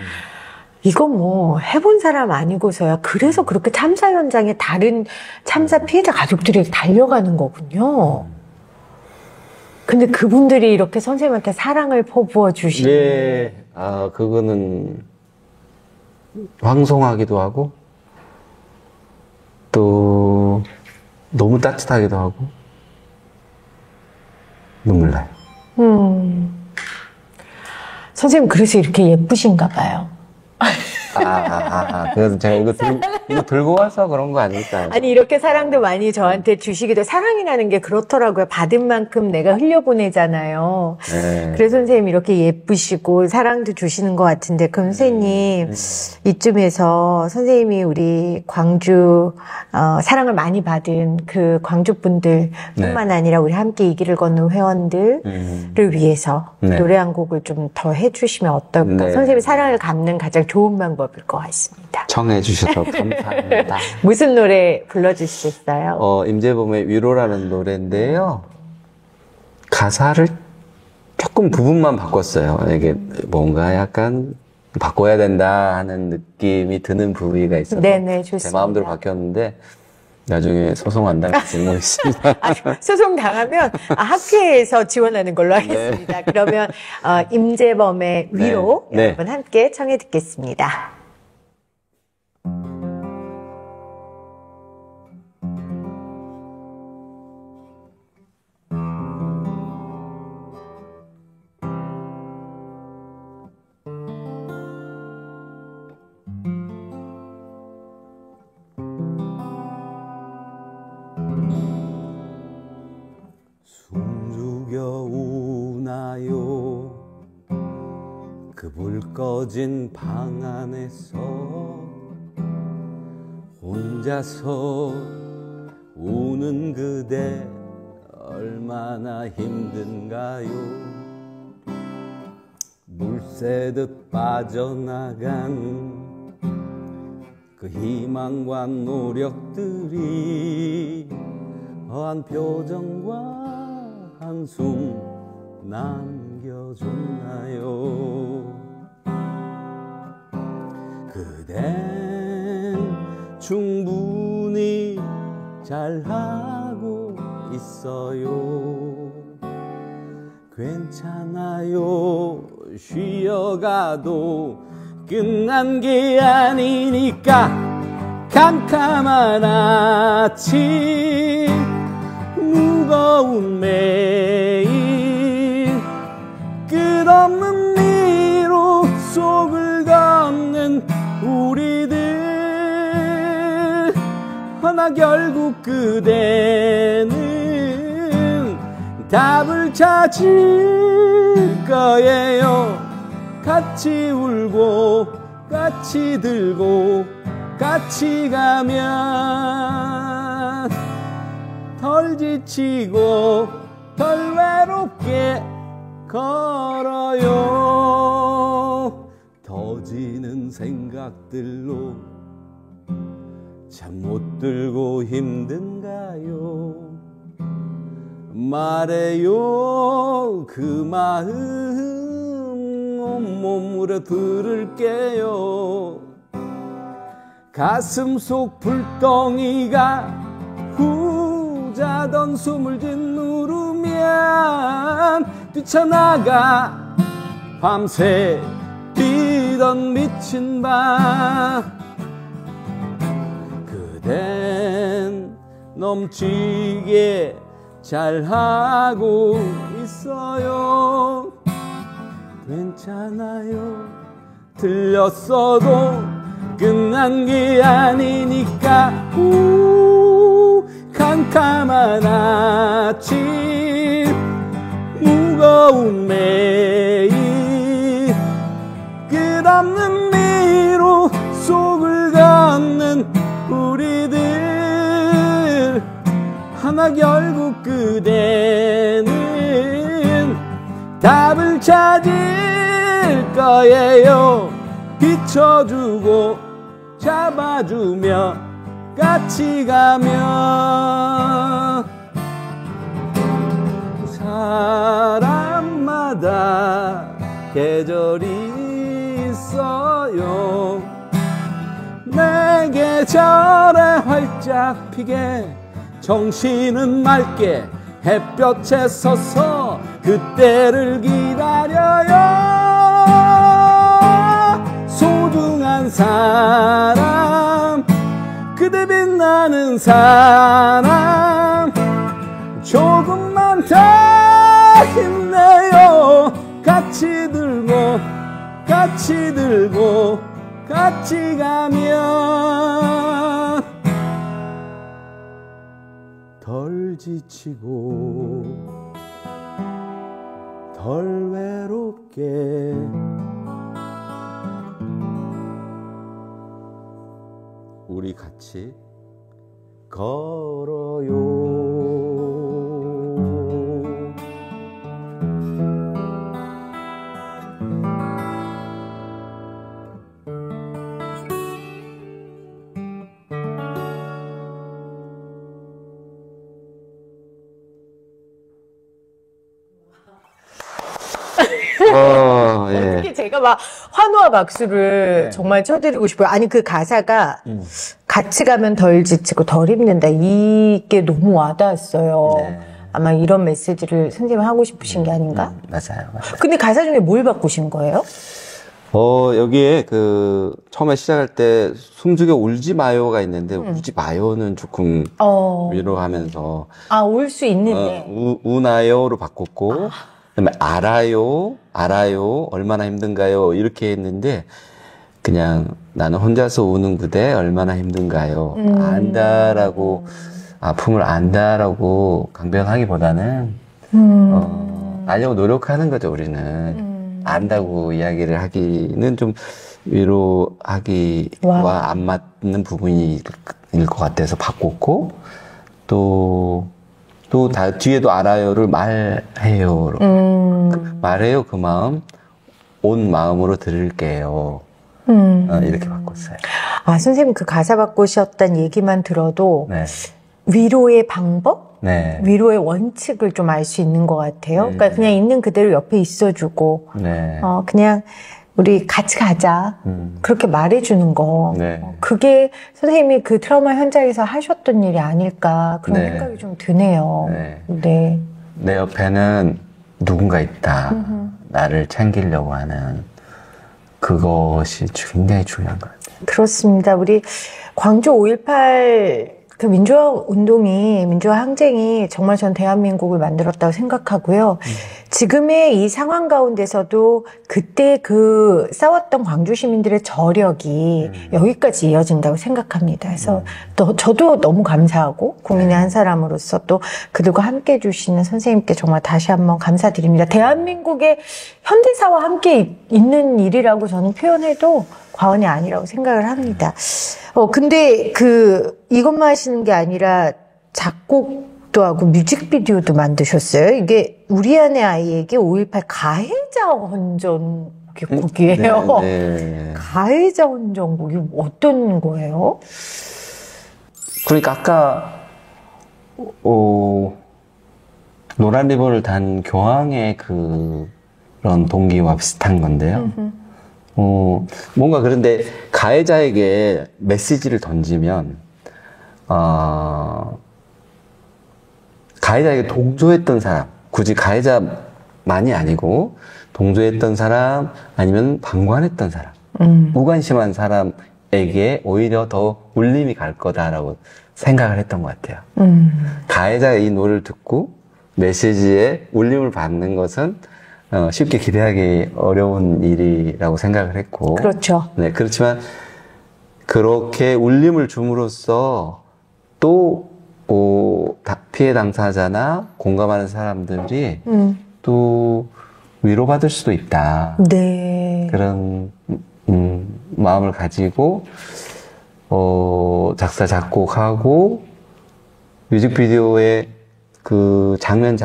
이건 뭐 해본 사람 아니고서야 그래서 그렇게 참사 현장에 다른 참사 피해자 가족들이 달려가는 거군요. 근데 그분들이 이렇게 선생님한테 사랑을 퍼부어 주시는. 네, 그거는 황송하기도 하고 또 너무 따뜻하기도 하고 눈물 나요. 선생님 그래서 이렇게 예쁘신가 봐요. 그래서 제가 이거 들고 와서 그런 거 아닐까. 아니, 이렇게 사랑도 많이 저한테 주시기도, 사랑이라는 게 그렇더라고요. 받은 만큼 내가 흘려보내잖아요. 네. 그래서 선생님 이렇게 예쁘시고 사랑도 주시는 것 같은데, 그럼 선생님, 이쯤에서 선생님이 우리 광주, 사랑을 많이 받은 그 광주 분들 뿐만 아니라 우리 함께 이 길을 걷는 회원들을 위해서 노래 한 곡을 좀 더 해주시면 어떨까? 선생님이 사랑을 갚는 가장 좋은 방법일 것 같습니다. 청해 주셔서 감사합니다. 무슨 노래 불러주시겠어요? 임재범의 위로라는 노래인데요. 가사를 조금 부분만 바꿨어요. 이게 뭔가 약간 바꿔야 된다 하는 느낌이 드는 부위가 있어서 네네, 좋습니다. 제 마음대로 바뀌었는데 나중에 소송 안 당할지 모르겠습니다. 소송 당하면 학회에서 지원하는 걸로 하겠습니다. 그러면 임재범의 위로 여러분 함께 청해 듣겠습니다. 숨죽여 우나요 그 불 꺼진 방 안에서 혼자서 우는 그대 얼마나 힘든가요. 물새듯 빠져나간 그 희망과 노력들이 허한 표정과 한숨 남겨줬나요. 그댄 충분히 잘하고 있어요. 괜찮아요. 쉬어가도 끝난 게 아니니까. 캄캄한 아침 무거운 매일 끝없는 미로 속을 걷는 우리들. 허나 결국 그대는 답을 찾을 거예요. 같이 울고 같이 들고 같이 가면 덜 지치고 덜 외롭게 걸어요. 더지는 생각들로 잠 못 들고 힘든가요. 말해요. 그 마음 온몸으로 들을게요. 가슴 속 불덩이가 후자던 숨을 짓누르면 뛰쳐나가 밤새 뛰던 미친 밤 그댄 넘치게 잘하고 있어요. 괜찮아요. 틀렸어도 끝난 게 아니니까. 캄캄한 아침 무거운 매일 끝없는 미로 속을 걷는 우리들 하나 결국 그대는 답을 찾을 거예요. 비춰주고 잡아주며 같이 가면 사람마다 계절이 있어요. 내 계절에 활짝 피게 정신은 맑게 햇볕에 서서 그때를 기다려요. 소중한 사람 그대 빛나는 사람 조금만 더 힘내요. 같이 들고 같이 가면 덜 지치고 덜 외롭게 우리 같이 걸어요. 예. 특히 제가 막 환호와 박수를 네. 정말 쳐드리고 싶어요. 아니 그 가사가 같이 가면 덜 지치고 덜 힘든다 이게 너무 와닿았어요. 네. 아마 이런 메시지를 선생님이 하고 싶으신 게 아닌가? 맞아요. 근데 가사 중에 뭘 바꾸신 거예요? 여기에 처음에 시작할 때 숨죽여 울지 마요가 있는데 울지 마요는 조금 위로하면서 울 수 있는데 우나요로 바꿨고 그다음에 알아요 얼마나 힘든가요 이렇게 했는데 그냥 나는 혼자서 우는 그대 얼마나 힘든가요 안다라고 아픔을 안다라고 강변하기보다는 알려고 노력하는 거죠. 우리는 안다고 이야기를 하기는 좀 위로하기와 안 맞는 부분일 것 같아서 바꿨고 또 뒤에도 알아요를 말해요. 말해요 그 마음 온 마음으로 들을게요. 이렇게 바꿨어요. 선생님 그 가사 바꾸셨다는 얘기만 들어도 네. 위로의 방법? 네. 위로의 원칙을 좀 알 수 있는 것 같아요. 네. 그러니까 그냥 있는 그대로 옆에 있어주고 네. 그냥 우리 같이 가자. 그렇게 말해주는 거. 네. 그게 선생님이 그 트라우마 현장에서 하셨던 일이 아닐까 그런 네. 생각이 좀 드네요. 네. 네. 내 옆에는 누군가 있다. 나를 챙기려고 하는 그것이 굉장히 중요한 것 같아요. 그렇습니다. 우리 광주 5.18 그 민주화 운동이, 민주화 항쟁이 정말 전 대한민국을 만들었다고 생각하고요. 지금의 이 상황 가운데서도 그때 그 싸웠던 광주 시민들의 저력이 여기까지 이어진다고 생각합니다. 그래서 저도 너무 감사하고 국민의 한 사람으로서 또 그들과 함께 해주시는 선생님께 정말 다시 한번 감사드립니다. 대한민국의 현대사와 함께 있는 일이라고 저는 표현해도 과언이 아니라고 생각을 합니다. 근데 이것만 하시는 게 아니라 작곡도 하고 뮤직비디오도 만드셨어요. 이게 우리 안의 아이에게 5.18 가해자 헌정곡이에요. 네. 가해자 헌정곡이 어떤 거예요? 그러니까 아까 노란 리본을 단 교황의 그런 동기와 비슷한 건데요. 뭔가 그런데 가해자에게 메시지를 던지면 가해자에게 동조했던 사람, 굳이 가해자만이 아니고 동조했던 사람 아니면 방관했던 사람, 무관심한 사람에게 오히려 더 울림이 갈 거다라고 생각을 했던 것 같아요. 가해자가 이 노래를 듣고 메시지에 울림을 받는 것은 쉽게 기대하기 어려운 일이라고 생각을 했고. 그렇죠. 네, 그렇지만 그렇게 울림을 줌으로써 또 피해 당사자나 공감하는 사람들이 또 위로받을 수도 있다. 네. 그런 마음을 가지고 작사 작곡하고 뮤직비디오의 그 장면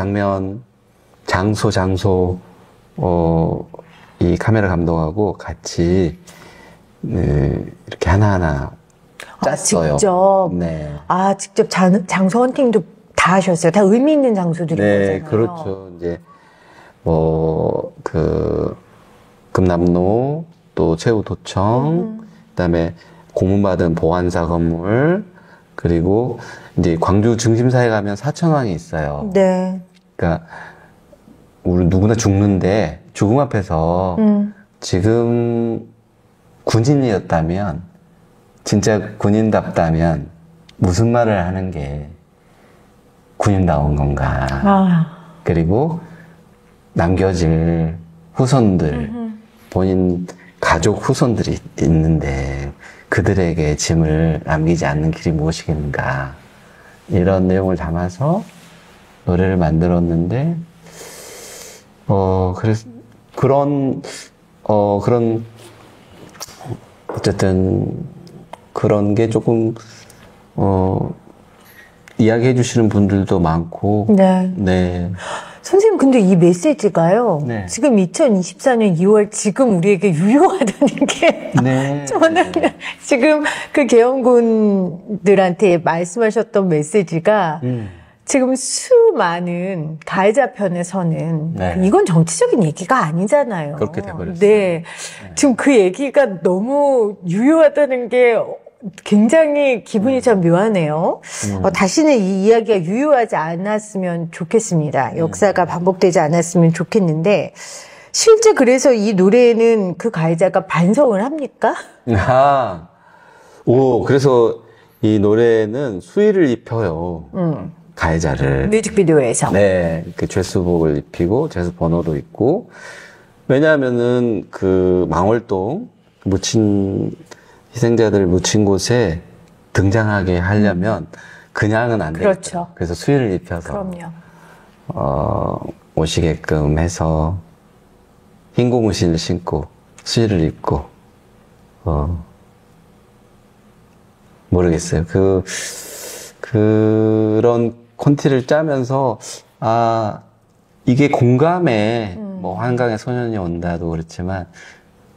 장소 이 카메라 감독하고 같이 이렇게 하나하나 짰어요. 직접. 네. 직접 장소 헌팅도 다 하셨어요. 다 의미 있는 장소들인 네, 거잖아요. 그렇죠. 이제 금남로, 또 최우도청, 그다음에 고문받은 보안사 건물, 그리고 이제 광주 중심사에 가면 사천왕이 있어요. 네. 그러니까 우리 누구나 죽는데 죽음 앞에서 지금 군인이었다면, 진짜 군인답다면 무슨 말을 하는 게 군인다운 건가? 그리고 남겨질 후손들, 본인 가족 후손들이 있는데 그들에게 짐을 남기지 않는 길이 무엇이겠는가? 이런 내용을 담아서 노래를 만들었는데, 그래서 그런 어쨌든 그런 게 조금 이야기해 주시는 분들도 많고. 네. 네. 선생님, 근데 이 메시지가요. 네. 지금 2024년 2월 지금 우리에게 유효하다는 게. 네. 저는 지금 그 계엄군들한테 말씀하셨던 메시지가 지금 수많은 가해자 편에 서는 네. 이건 정치적인 얘기가 아니잖아요. 그렇게 돼버렸어요. 네. 지금 그 얘기가 너무 유효하다는 게 굉장히 기분이 참 묘하네요. 다시는 이 이야기가 유효하지 않았으면 좋겠습니다. 역사가 반복되지 않았으면 좋겠는데, 실제 그래서 이 노래에는 그 가해자가 반성을 합니까? 그래서 이 노래는 수의를 입혀요. 가해자를. 뮤직비디오에서. 네, 그 죄수복을 입히고 죄수 번호도 있고. 왜냐하면은 그 망월동 희생자들 묻힌 곳에 등장하게 하려면 그냥은 안 되겠죠. 그렇죠. 그래서 수의를 입혀서 그럼요. 오시게끔 해서 흰 고무신을 신고 수의를 입고 모르겠어요. 그런 콘티를 짜면서 이게 공감에 뭐 한강의 소년이 온다도 그렇지만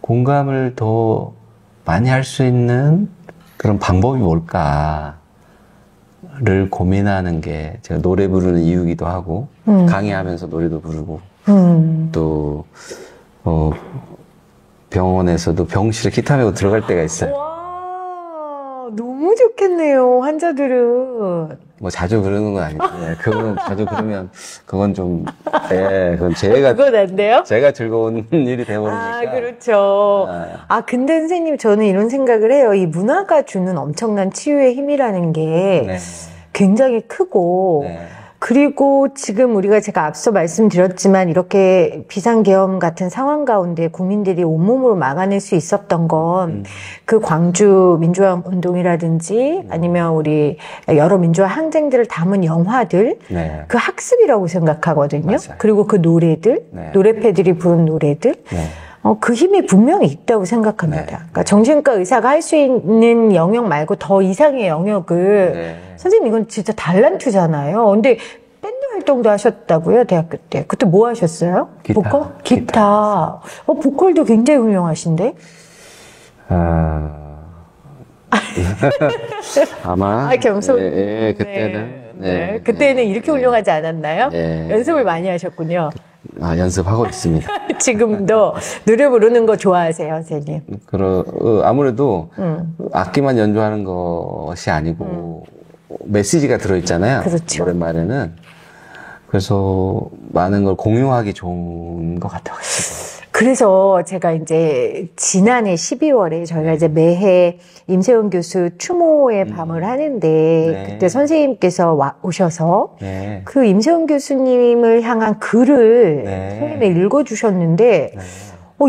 공감을 더 많이 할 수 있는 그런 방법이 뭘까를 고민하는 게 제가 노래 부르는 이유기도 하고 강의하면서 노래도 부르고 또 병원에서도 병실에 기타 메고 들어갈 때가 있어요. 와, 너무 좋겠네요, 환자들은. 뭐 자주 그러는 건 아닌데 그건 자주 그러면 그건 좀 그건 그건 안 돼요? 제가 즐거운 일이 돼버리니까. 그렇죠. 근데 선생님, 저는 이런 생각을 해요. 이 문화가 주는 엄청난 치유의 힘이라는 게 굉장히 크고, 그리고 지금 제가 앞서 말씀드렸지만 이렇게 비상계엄 같은 상황 가운데 국민들이 온몸으로 막아낼 수 있었던 건 그 광주 민주화 운동이라든지 아니면 우리 여러 민주화 항쟁들을 담은 영화들, 그 학습이라고 생각하거든요. 맞아요. 그리고 그 노래들, 노래패들이 부른 노래들, 그 힘이 분명히 있다고 생각합니다. 그러니까 정신과 의사가 할 수 있는 영역 말고 더 이상의 영역을 선생님, 이건 진짜 달란트잖아요. 근데 밴드 활동도 하셨다고요, 대학교 때. 그때 뭐 하셨어요? 기타. 보컬? 기타. 보컬도 굉장히 훌륭하신데? 아마. 겸손. 그때는. 그때는 이렇게 훌륭하지 않았나요? 네. 연습을 많이 하셨군요. 연습하고 있습니다. 지금도 노래 부르는 거 좋아하세요, 선생님? 아무래도 악기만 연주하는 것이 아니고 메시지가 들어있잖아요. 그렇죠. 노랫말에는. 그래서 많은 걸 공유하기 좋은 것 같아가지고. 그래서 제가 이제 지난해 12월에 저희가 이제 매해 임세훈 교수 추모의 밤을 하는데 네. 그때 선생님께서 오셔서 네. 그 임세훈 교수님을 향한 글을 네. 선생님이 읽어주셨는데 네.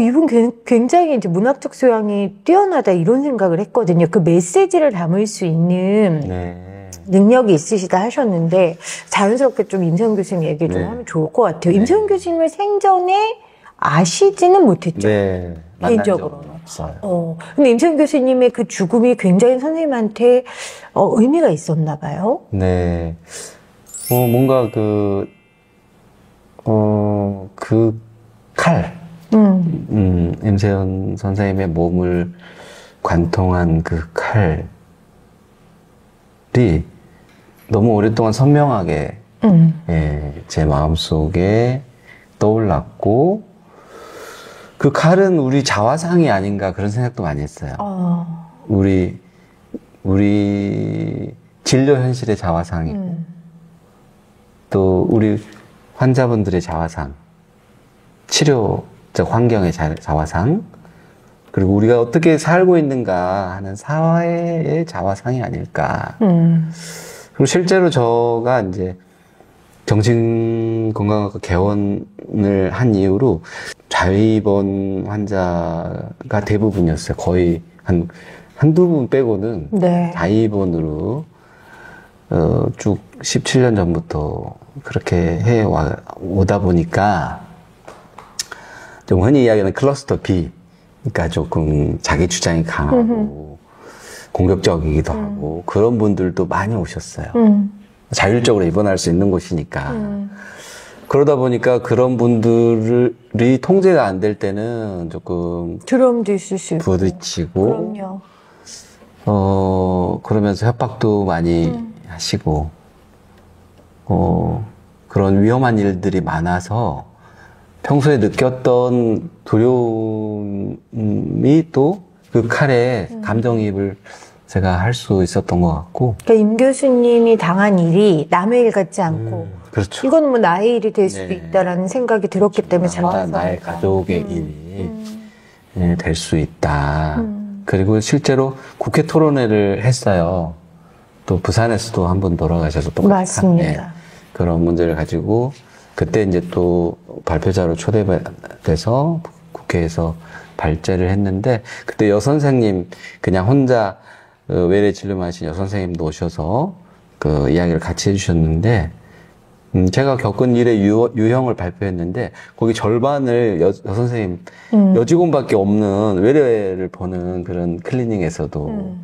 이분 굉장히 이제 문학적 소양이 뛰어나다 이런 생각을 했거든요. 그 메시지를 담을 수 있는 네. 능력이 있으시다 하셨는데 자연스럽게 좀 임세훈 교수님 얘기를 좀 네. 하면 좋을 것 같아요. 네. 임세훈 교수님을 생전에 아시지는 못했죠. 네. 개인적으로는. 없어요. 근데 임세훈 교수님의 그 죽음이 굉장히 선생님한테 의미가 있었나 봐요. 네. 뭔가 그 칼. 임세훈 선생님의 몸을 관통한 그 칼이 너무 오랫동안 선명하게 제 마음속에 떠올랐고 그 칼은 우리 자화상이 아닌가 그런 생각도 많이 했어요. 우리 진료 현실의 자화상이고 또 우리 환자분들의 자화상, 치료적 환경의 자화상, 그리고 우리가 어떻게 살고 있는가 하는 사회의 자화상이 아닐까. 그리고 실제로 저가 이제 정신건강학과 개원을 한 이후로 자위입원 환자가 대부분이었어요. 거의 한두 분 빼고는 네. 자위입원으로 쭉 17년 전부터 그렇게 오다 보니까 좀 흔히 이야기하는 클러스터 B, 그러니까 조금 자기 주장이 강하고 공격적이기도 하고 그런 분들도 많이 오셨어요. 자율적으로 입원할 수 있는 곳이니까. 그러다 보니까 그런 분들이 통제가 안 될 때는 조금 드럼도 있을 수 있고. 부딪히고 그럼요. 그러면서 협박도 많이 하시고 그런 위험한 일들이 많아서 평소에 느꼈던 두려움이 또 그 칼에 감정이입을 제가 할 수 있었던 것 같고. 그러니까 임 교수님이 당한 일이 남의 일 같지 않고 그렇죠. 이건 뭐 나의 일이 될 수도 네. 있다라는 생각이 들었기 때문에 나의 가족의 일이 될 수 있다. 그리고 실제로 국회 토론회를 했어요. 또 부산에서도 한번 돌아가셔서 또 맞습니다. 그런 문제를 가지고 그때 이제 또 발표자로 초대돼서 국회에서 발제를 했는데 그때 여선생님 그냥 혼자 외래 진료하신 여선생님도 오셔서 그 이야기를 같이 해주셨는데 제가 겪은 일의 유형을 발표했는데 거기 절반을 여선생님 여직원밖에 없는 외래를 보는 그런 클리닉에서도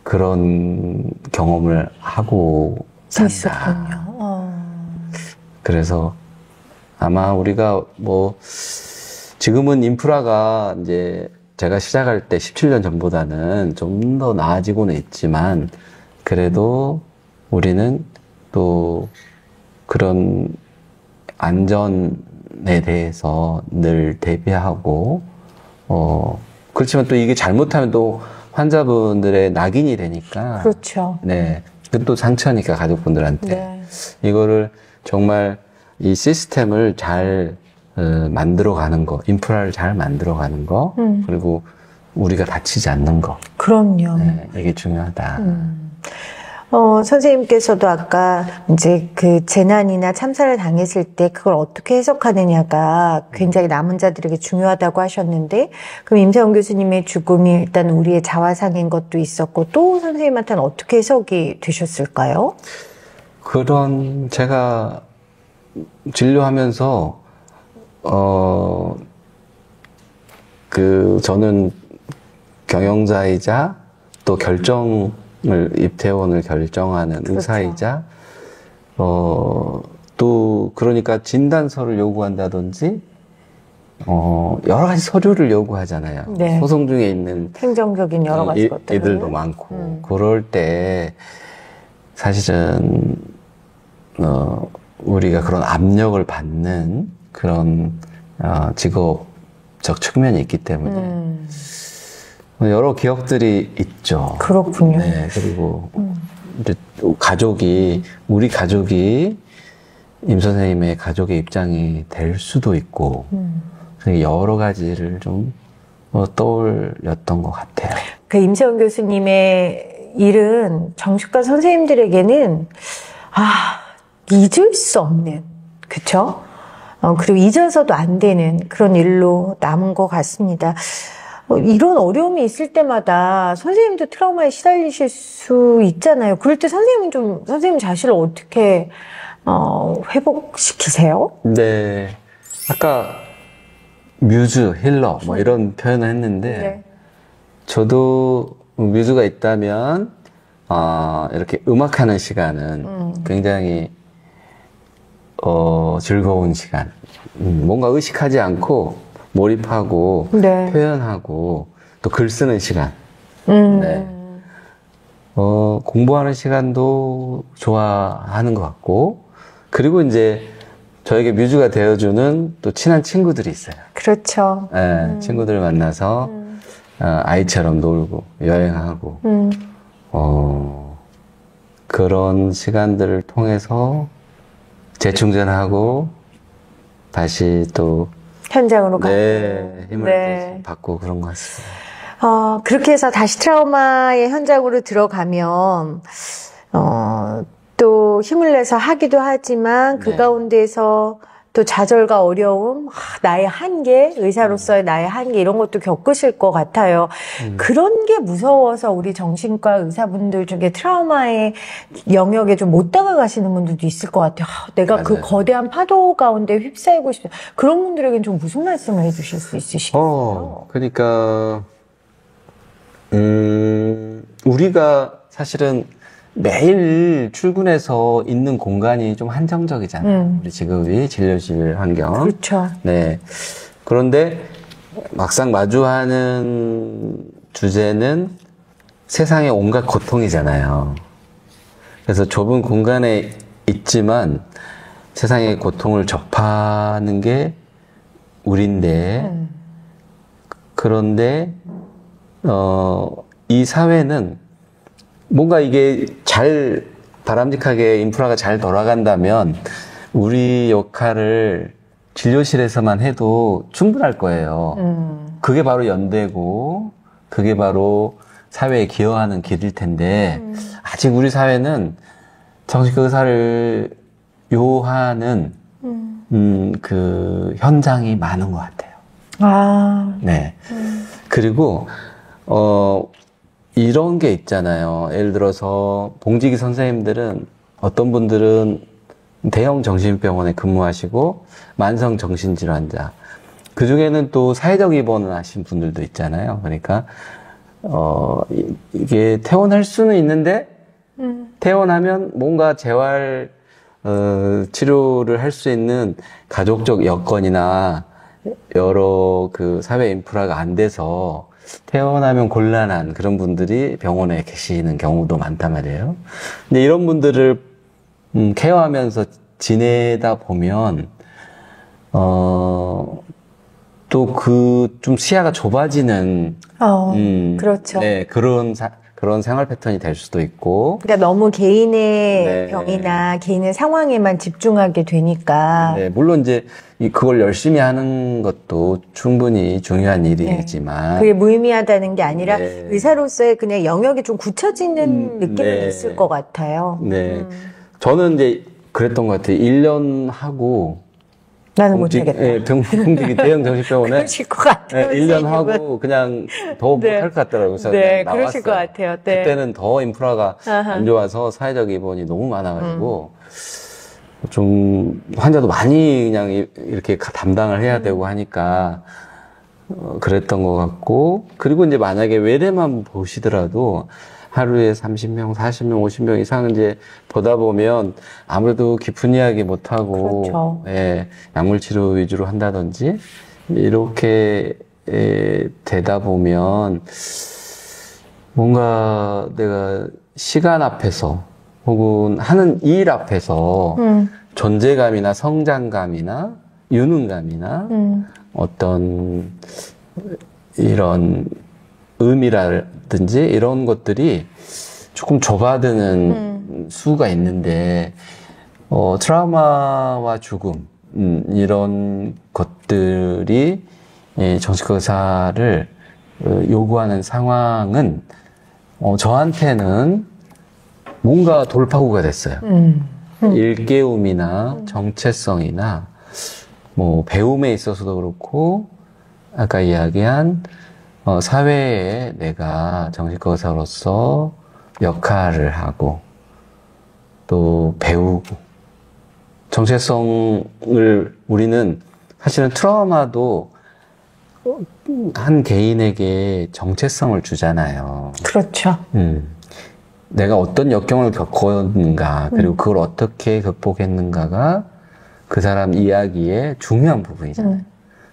그런 경험을 하고 산다. 있었군요. 그래서 아마 우리가 뭐 지금은 인프라가 이제 제가 시작할 때 17년 전보다는 좀 더 나아지고는 있지만 그래도 우리는 또 그런 안전에 대해서 늘 대비하고 그렇지만 또 이게 잘못하면 또 환자분들의 낙인이 되니까 그렇죠. 네. 또 상처니까 가족분들한테 네. 이거를 정말 이 시스템을 잘 만들어 가는 거, 인프라를 잘 만들어 가는 거, 그리고 우리가 다치지 않는 거. 그럼요. 네, 이게 중요하다. 선생님께서도 아까 이제 그 재난이나 참사를 당했을 때 그걸 어떻게 해석하느냐가 굉장히 남은 자들에게 중요하다고 하셨는데, 그럼 임세훈 교수님의 죽음이 일단 우리의 자화상인 것도 있었고, 또 선생님한테는 어떻게 해석이 되셨을까요? 제가 진료하면서, 저는 경영자이자 또 입퇴원을 결정하는 그렇죠. 의사이자, 또, 그러니까 진단서를 요구한다든지, 여러 가지 서류를 요구하잖아요. 네. 소송 중에 있는 행정적인 여러 가지 것들. 애들도 많고, 그럴 때, 사실은, 우리가 그런 압력을 받는 그런, 직업적 측면이 있기 때문에, 여러 기억들이 있죠. 그렇군요. 네, 그리고, 이제 우리 가족이, 임 선생님의 가족의 입장이 될 수도 있고, 여러 가지를 좀 떠올렸던 것 같아요. 그 임세원 교수님의 일은 정신과 선생님들에게는 잊을 수 없는, 그쵸? 그리고 잊어서도 안 되는 그런 일로 남은 것 같습니다. 이런 어려움이 있을 때마다 선생님도 트라우마에 시달리실 수 있잖아요. 그럴 때 선생님 자신을 어떻게 회복시키세요? 네. 아까 뮤즈, 힐러 뭐 이런 표현을 했는데 네. 저도 뮤즈가 있다면 이렇게 음악하는 시간은 굉장히 즐거운 시간. 뭔가 의식하지 않고 몰입하고 네. 표현하고 또 글 쓰는 시간. 네. 공부하는 시간도 좋아하는 것 같고, 그리고 이제 저에게 뮤즈가 되어주는 또 친한 친구들이 있어요. 그렇죠. 네, 친구들을 만나서 아이처럼 놀고 여행하고 그런 시간들을 통해서 재충전하고 다시 또 현장으로 가고. 네, 힘을 네. 또 받고 그런 것 같습니다. 그렇게 해서 다시 트라우마의 현장으로 들어가면, 또 힘을 내서 하기도 하지만 그 네. 가운데서 또 좌절과 어려움, 나의 한계, 의사로서의 나의 한계 이런 것도 겪으실 것 같아요. 그런 게 무서워서 우리 정신과 의사분들 중에 트라우마의 영역에 좀 못 다가가시는 분들도 있을 것 같아요. 내가 맞아요. 그 거대한 파도 가운데 휩싸이고 싶다. 그런 분들에게는 좀 무슨 말씀을 해주실 수 있으실까요? 그러니까 우리가 사실은 매일 출근해서 있는 공간이 좀 한정적이잖아요. 우리 직업이 진료실 환경. 그렇죠. 네. 그런데 막상 마주하는 주제는 세상의 온갖 고통이잖아요. 그래서 좁은 공간에 있지만 세상의 고통을 접하는 게 우린데, 그런데 이 사회는 뭔가 이게 잘 바람직하게 인프라가 잘 돌아간다면 우리 역할을 진료실에서만 해도 충분할 거예요. 그게 바로 연대고 그게 바로 사회에 기여하는 길일 텐데 아직 우리 사회는 정신과 의사를 요하는 그 현장이 많은 것 같아요. 네. 그리고 이런 게 있잖아요. 예를 들어서 봉지기 선생님들은 어떤 분들은 대형 정신병원에 근무하시고 만성 정신질환자, 그 중에는 또 사회적 입원을 하신 분들도 있잖아요. 그러니까 이게 퇴원할 수는 있는데 퇴원하면 뭔가 재활 치료를 할 수 있는 가족적 여건이나 여러 그 사회 인프라가 안 돼서 퇴원하면 곤란한 그런 분들이 병원에 계시는 경우도 많단 말이에요. 근데 이런 분들을 케어하면서 지내다 보면 또 그 좀 시야가 좁아지는 그렇죠. 네, 그런 생활 패턴이 될 수도 있고. 그러니까 너무 개인의 네. 병이나 개인의 상황에만 집중하게 되니까. 네, 물론 이제 그걸 열심히 하는 것도 충분히 중요한 일이지만. 그게 무의미하다는 게 아니라 네. 의사로서의 그냥 영역이 좀 굳혀지는 느낌이 네. 있을 것 같아요. 네. 저는 이제 그랬던 것 같아요. 1년 하고. 나는 못하겠다. 봉지기 대형 정신병원에. 그러실 것 같아요. 1년 선생님은. 하고 그냥 더 네. 못할 것 같더라고요. 그래서 네, 그냥 그러실 것 나왔어요. 같아요. 네. 그때는 더 인프라가 아하. 안 좋아서 사회적 입원이 너무 많아가지고 좀 환자도 많이 그냥 이렇게 담당을 해야 되고 하니까 그랬던 것 같고, 그리고 이제 만약에 외래만 보시더라도 하루에 30명, 40명, 50명 이상 이제 보다 보면 아무래도 깊은 이야기 못 하고, 그렇죠. 예, 약물 치료 위주로 한다든지 이렇게 되다 보면 뭔가 내가 시간 앞에서 혹은 하는 일 앞에서 존재감이나 성장감이나 유능감이나 어떤 이런 의미라든지 이런 것들이 조금 좁아드는 수가 있는데, 트라우마와 죽음, 이런 것들이 정신과 의사를 요구하는 상황은 저한테는 뭔가 돌파구가 됐어요. 일깨움이나 정체성이나 뭐 배움에 있어서도 그렇고 아까 이야기한 사회에 내가 정신과 의사로서 역할을 하고 또 배우고 정체성을 우리는 사실은 트라우마도 한 개인에게 정체성을 주잖아요. 그렇죠. 내가 어떤 역경을 겪었는가, 그리고 그걸 어떻게 극복했는가가 그 사람 이야기의 중요한 부분이잖아요.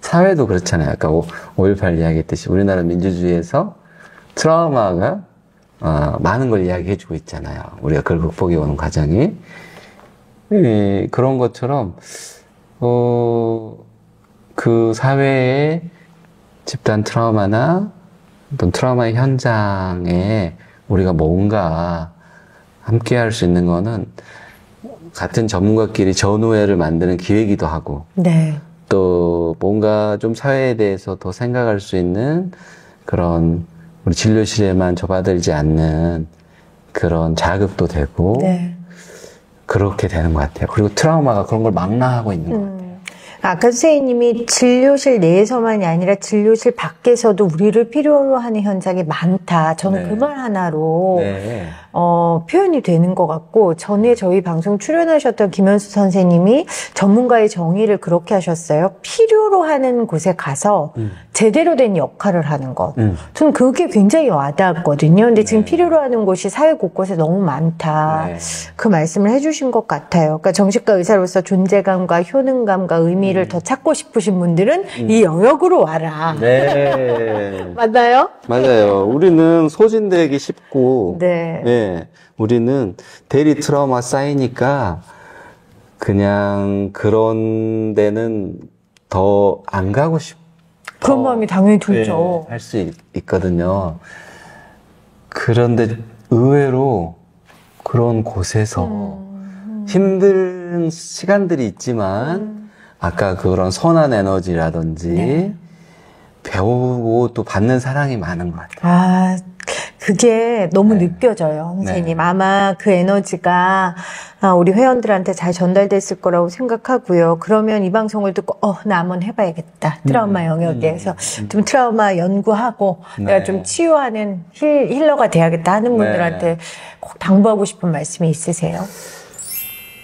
사회도 그렇잖아요. 아까 5.18 이야기했듯이 우리나라 민주주의에서 트라우마가 많은 걸 이야기해주고 있잖아요. 우리가 그걸 극복해 오는 과정이. 그런 것처럼 그 사회의 집단 트라우마나 어떤 트라우마의 현장에 우리가 뭔가 함께 할 수 있는 거는 같은 전문가끼리 전우회를 만드는 기회이기도 하고, 네. 또 뭔가 좀 사회에 대해서 더 생각할 수 있는 그런 우리 진료실에만 접어들지 않는 그런 자극도 되고, 네. 그렇게 되는 것 같아요. 그리고 트라우마가 그런 걸 망라하고 있는 것 같아요. 아까 선생님이 진료실 내에서만이 아니라 진료실 밖에서도 우리를 필요로 하는 현장이 많다. 저는 네. 그 말 하나로 네. 표현이 되는 것 같고, 전에 저희 방송 출연하셨던 김현수 선생님이 전문가의 정의를 그렇게 하셨어요. 필요로 하는 곳에 가서 제대로 된 역할을 하는 것. 저는 그게 굉장히 와닿았거든요. 근데 지금 필요로 하는 곳이 사회 곳곳에 너무 많다. 네. 그 말씀을 해주신 것 같아요. 그러니까 정신과 의사로서 존재감과 효능감과 의미를 더 찾고 싶으신 분들은 이 영역으로 와라. 네. 맞나요? 맞아요. 우리는 소진되기 쉽고, 네. 네. 우리는 대리 트라우마 쌓이니까 그냥 그런 데는 더 안 가고 싶어. 그런 마음이 당연히 들죠. 할 수 있거든요. 그런데 의외로 그런 곳에서 힘든 시간들이 있지만 아까 그런 선한 에너지라든지 네. 배우고 또 받는 사랑이 많은 것 같아요. 아, 그게 너무 네. 느껴져요, 선생님. 네. 아마 그 에너지가 우리 회원들한테 잘 전달됐을 거라고 생각하고요. 그러면 이 방송을 듣고, 나 한번 해봐야겠다. 트라우마 영역에서 좀 트라우마 연구하고 내가 네. 좀 치유하는 힐러가 돼야겠다 하는 분들한테 꼭 당부하고 싶은 말씀이 있으세요?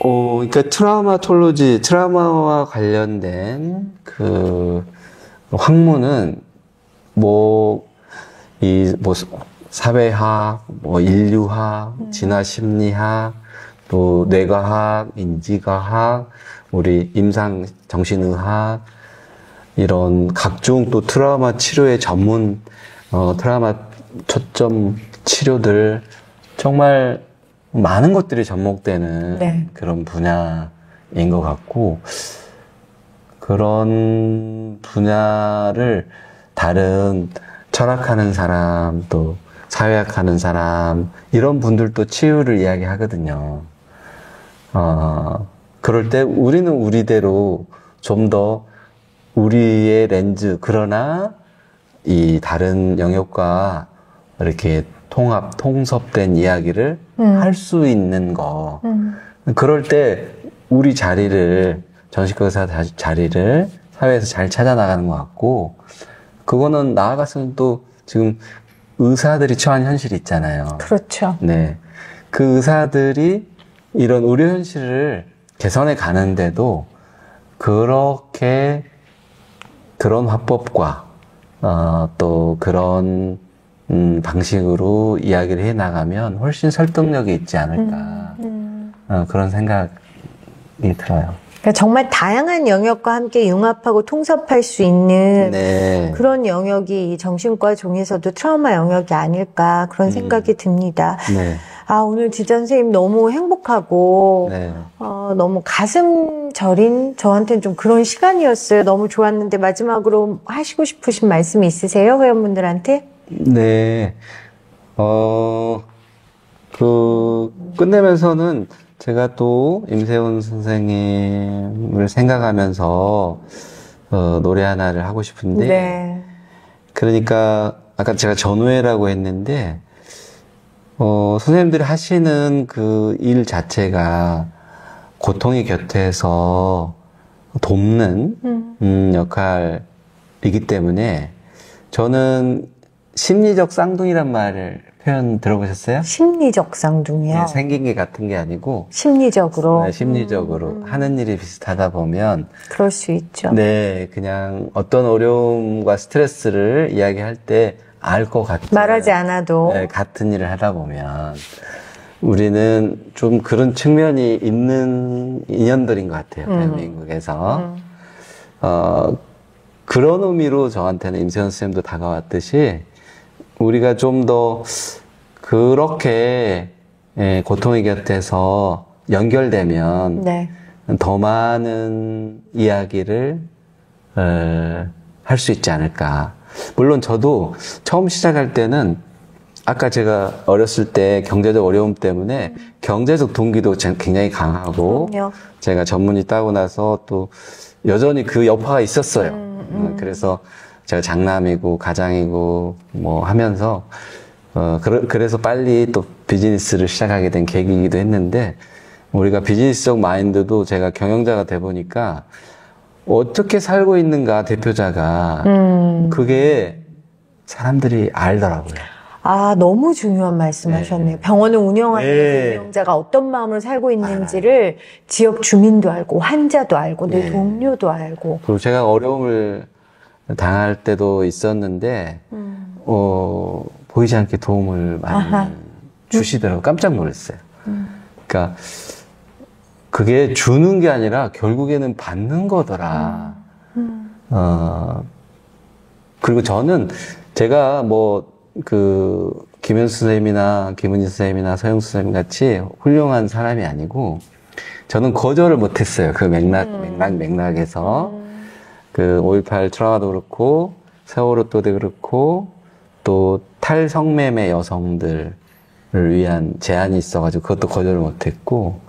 그러니까 트라우마톨로지, 트라우마와 관련된 그 학문은 사회학, 인류학, 진화심리학, 또 뇌과학, 인지과학, 우리 임상 정신의학, 이런 각종 또 트라우마 치료의 전문, 트라우마 초점 치료들, 정말 많은 것들이 접목되는 네. 그런 분야인 것 같고, 그런 분야를 다른 철학하는 사람, 또 사회학 하는 사람, 이런 분들도 치유를 이야기하거든요. 그럴 때 우리는 우리대로 좀 더 우리의 렌즈, 그러나 이 다른 영역과 이렇게 통섭된 이야기를 할 수 있는 거. 그럴 때 우리 자리를, 정신과 의사 자리를 사회에서 잘 찾아나가는 것 같고, 그거는 나아가서는 또 지금 의사들이 처한 현실이 있잖아요. 그렇죠. 네. 그 의사들이 이런 의료 현실을 개선해 가는데도 그렇게 그런 화법과 또 그런 방식으로 이야기를 해 나가면 훨씬 설득력이 있지 않을까. 그런 생각이 들어요. 그러니까 정말 다양한 영역과 함께 융합하고 통섭할 수 있는 네. 그런 영역이 이 정신과 중에서도 트라우마 영역이 아닐까 그런 생각이 듭니다. 네. 오늘 진짜 선생님 너무 행복하고 네. 너무 가슴 저린 저한테는 좀 그런 시간이었어요. 너무 좋았는데 마지막으로 하시고 싶으신 말씀이 있으세요? 회원분들한테? 네. 끝내면서는 제가 또 임세훈 선생님을 생각하면서 노래 하나를 하고 싶은데, 네. 그러니까 아까 제가 전우회라고 했는데 선생님들이 하시는 그 일 자체가 고통의 곁에서 돕는 역할이기 때문에 저는 심리적 쌍둥이란 말을 표현 들어보셨어요? 심리적 쌍둥이요? 네, 생긴 게 같은 게 아니고 심리적으로? 네, 심리적으로 하는 일이 비슷하다 보면 그럴 수 있죠. 네, 그냥 어떤 어려움과 스트레스를 이야기할 때 알 것 같아요. 말하지 않아도. 네, 같은 일을 하다 보면 우리는 좀 그런 측면이 있는 인연들인 것 같아요. 대한민국에서. 그런 의미로 저한테는 임세훈 선생님도 다가왔듯이 우리가 좀 더 그렇게 고통의 곁에서 연결되면 네. 더 많은 이야기를 할 수 있지 않을까. 물론 저도 처음 시작할 때는 아까 제가 어렸을 때 경제적 어려움 때문에 경제적 동기도 굉장히 강하고 그럼요. 제가 전문의 따고 나서 또 여전히 그 여파가 있었어요. 그래서 제가 장남이고 가장이고 뭐 하면서 그래서 빨리 또 비즈니스를 시작하게 된 계기이기도 했는데 우리가 비즈니스적 마인드도 제가 경영자가 돼 보니까 어떻게 살고 있는가 대표자가 그게 사람들이 알더라고요. 아, 너무 중요한 말씀하셨네요. 병원을 운영하는 네. 운영자가 어떤 마음으로 살고 있는지를 지역 주민도 알고, 환자도 알고, 내 동료도 알고. 그리고 제가 어려움을 당할 때도 있었는데, 보이지 않게 도움을 많이 주시더라고요. 깜짝 놀랐어요. 그러니까, 그게 주는 게 아니라 결국에는 받는 거더라. 그리고 저는 제가 김현수 선생님이나 김은희 선생님이나 서영수 선생님 같이 훌륭한 사람이 아니고, 저는 거절을 못했어요. 그 맥락에서. 그 5.18 트라우마도 그렇고, 세월호 때도 그렇고, 또 탈성매매 여성들을 위한 제안이 있어가지고 그것도 거절을 못했고,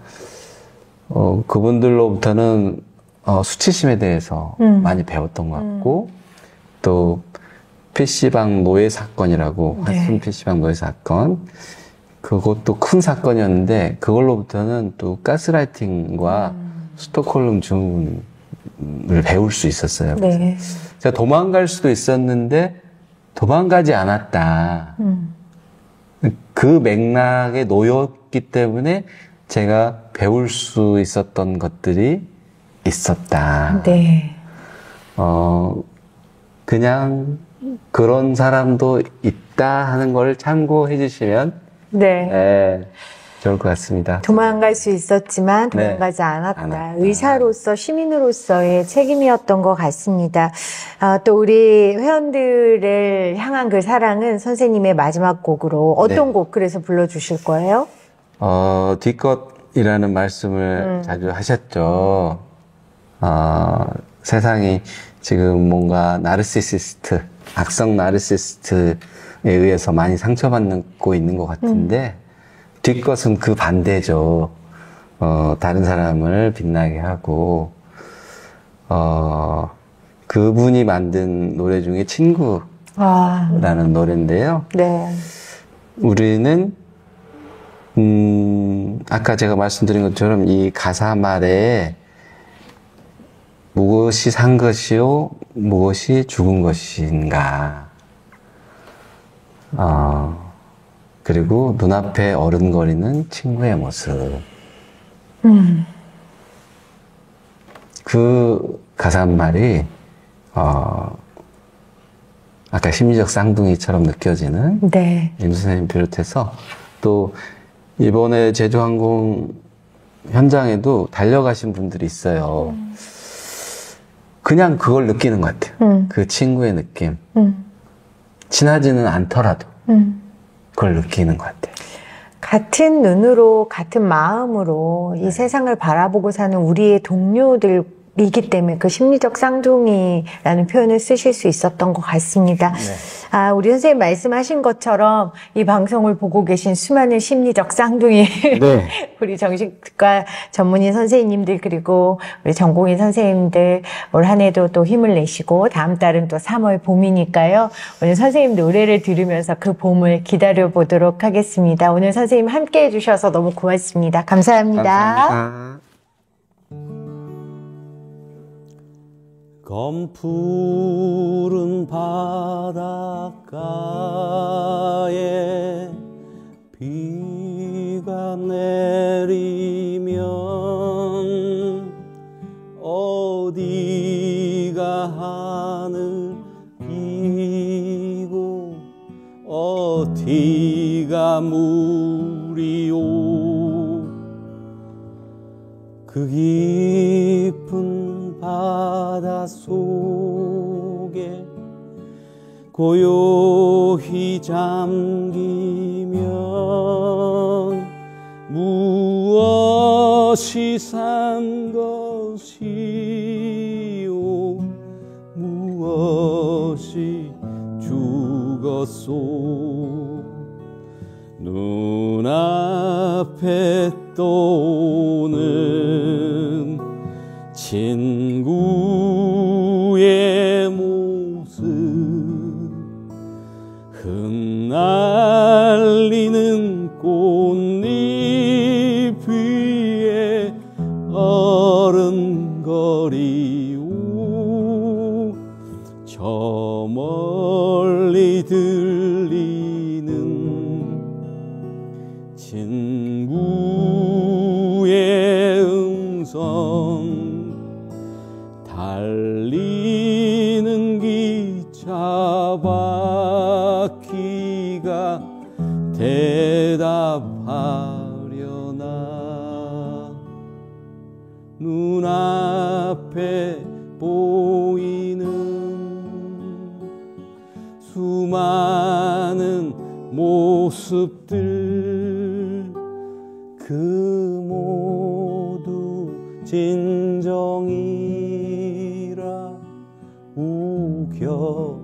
그분들로부터는 수치심에 대해서 많이 배웠던 것 같고, 또 PC방 노예 사건이라고, 한숨 PC방 노예 사건, 그것도 큰 사건이었는데 그걸로부터는 또 가스라이팅과 스톡홀름 증후군을 배울 수 있었어요. 네. 제가 도망갈 수도 있었는데 도망가지 않았다. 그 맥락에 놓였기 때문에 제가 배울 수 있었던 것들이 있었다. 네. 그냥 그런 사람도 있다 하는 걸 참고해 주시면 네. 네, 좋을 것 같습니다. 도망갈 수 있었지만 도망가지 않았다. 의사로서, 시민으로서의 책임이었던 것 같습니다. 또 우리 회원들을 향한 그 사랑은 선생님의 마지막 곡으로 어떤 곡 그래서 불러주실 거예요? 뒤끝이라는 말씀을 자주 하셨죠. 세상이 지금 뭔가 악성 나르시스트에 의해서 많이 상처받고 있는 것 같은데, 뒷것은 그 반대죠. 다른 사람을 빛나게 하고, 그분이 만든 노래 중에 친구라는 노래인데요. 네. 우리는, 아까 제가 말씀드린 것처럼 이 가사 말에 무엇이 산 것이요, 무엇이 죽은 것인가. 그리고 눈앞에 어른거리는 친구의 모습. 그 가사말이, 아까 심리적 쌍둥이처럼 느껴지는 네. 임 선생님 비롯해서 또 이번에 제주항공 현장에도 달려가신 분들이 있어요. 그냥 그걸 느끼는 것 같아요. 그 친구의 느낌. 친하지는 않더라도 그걸 느끼는 것 같아요. 같은 눈으로, 같은 마음으로 이 세상을 바라보고 사는 우리의 동료들 이기 때문에 그 심리적 쌍둥이라는 표현을 쓰실 수 있었던 것 같습니다. 네. 우리 선생님 말씀하신 것처럼 이 방송을 보고 계신 수많은 심리적 쌍둥이, 네. 우리 정신과 전문의 선생님들 그리고 우리 전공의 선생님들 올 한 해도 또 힘을 내시고 다음 달은 또 3월 봄이니까요. 오늘 선생님 노래를 들으면서 그 봄을 기다려 보도록 하겠습니다. 오늘 선생님 함께 해주셔서 너무 고맙습니다. 감사합니다. 감사합니다. 검푸른 바닷가에 비가 내리면 어디가 하늘이고 어디가 물이요 그 깊은 바닷속에 고요히 잠기면 무엇이 산 것이요 무엇이 죽었소 눈앞에 떠오는 친구의 모습 흩날리는 꽃잎 위에 어른거리오 저 멀리 들리는 친구의 음성 달리는 기차 바퀴가 대답하려나 눈앞에 보이는 수많은 모습들 그 모두 진정이라 우겨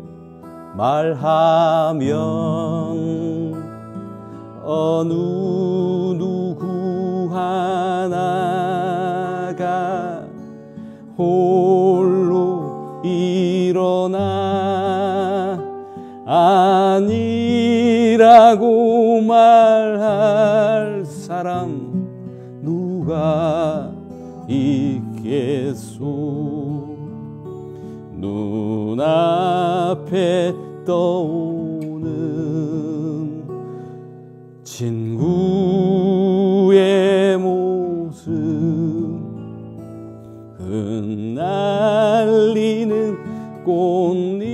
말하면 어느 누구 하나가 홀로 일어나 아니라고 말할 사람 누가 있겠소 눈앞에 떠오는 친구의 모습 흩날리는 꽃잎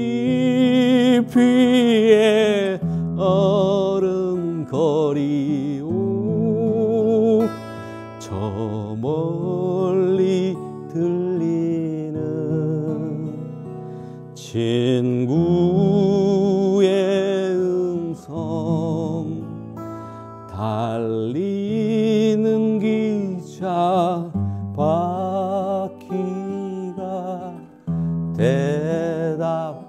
위에 어른거리오 저 멀리 들리는 친구의 음성 달리는 기차 바퀴가 대답하려나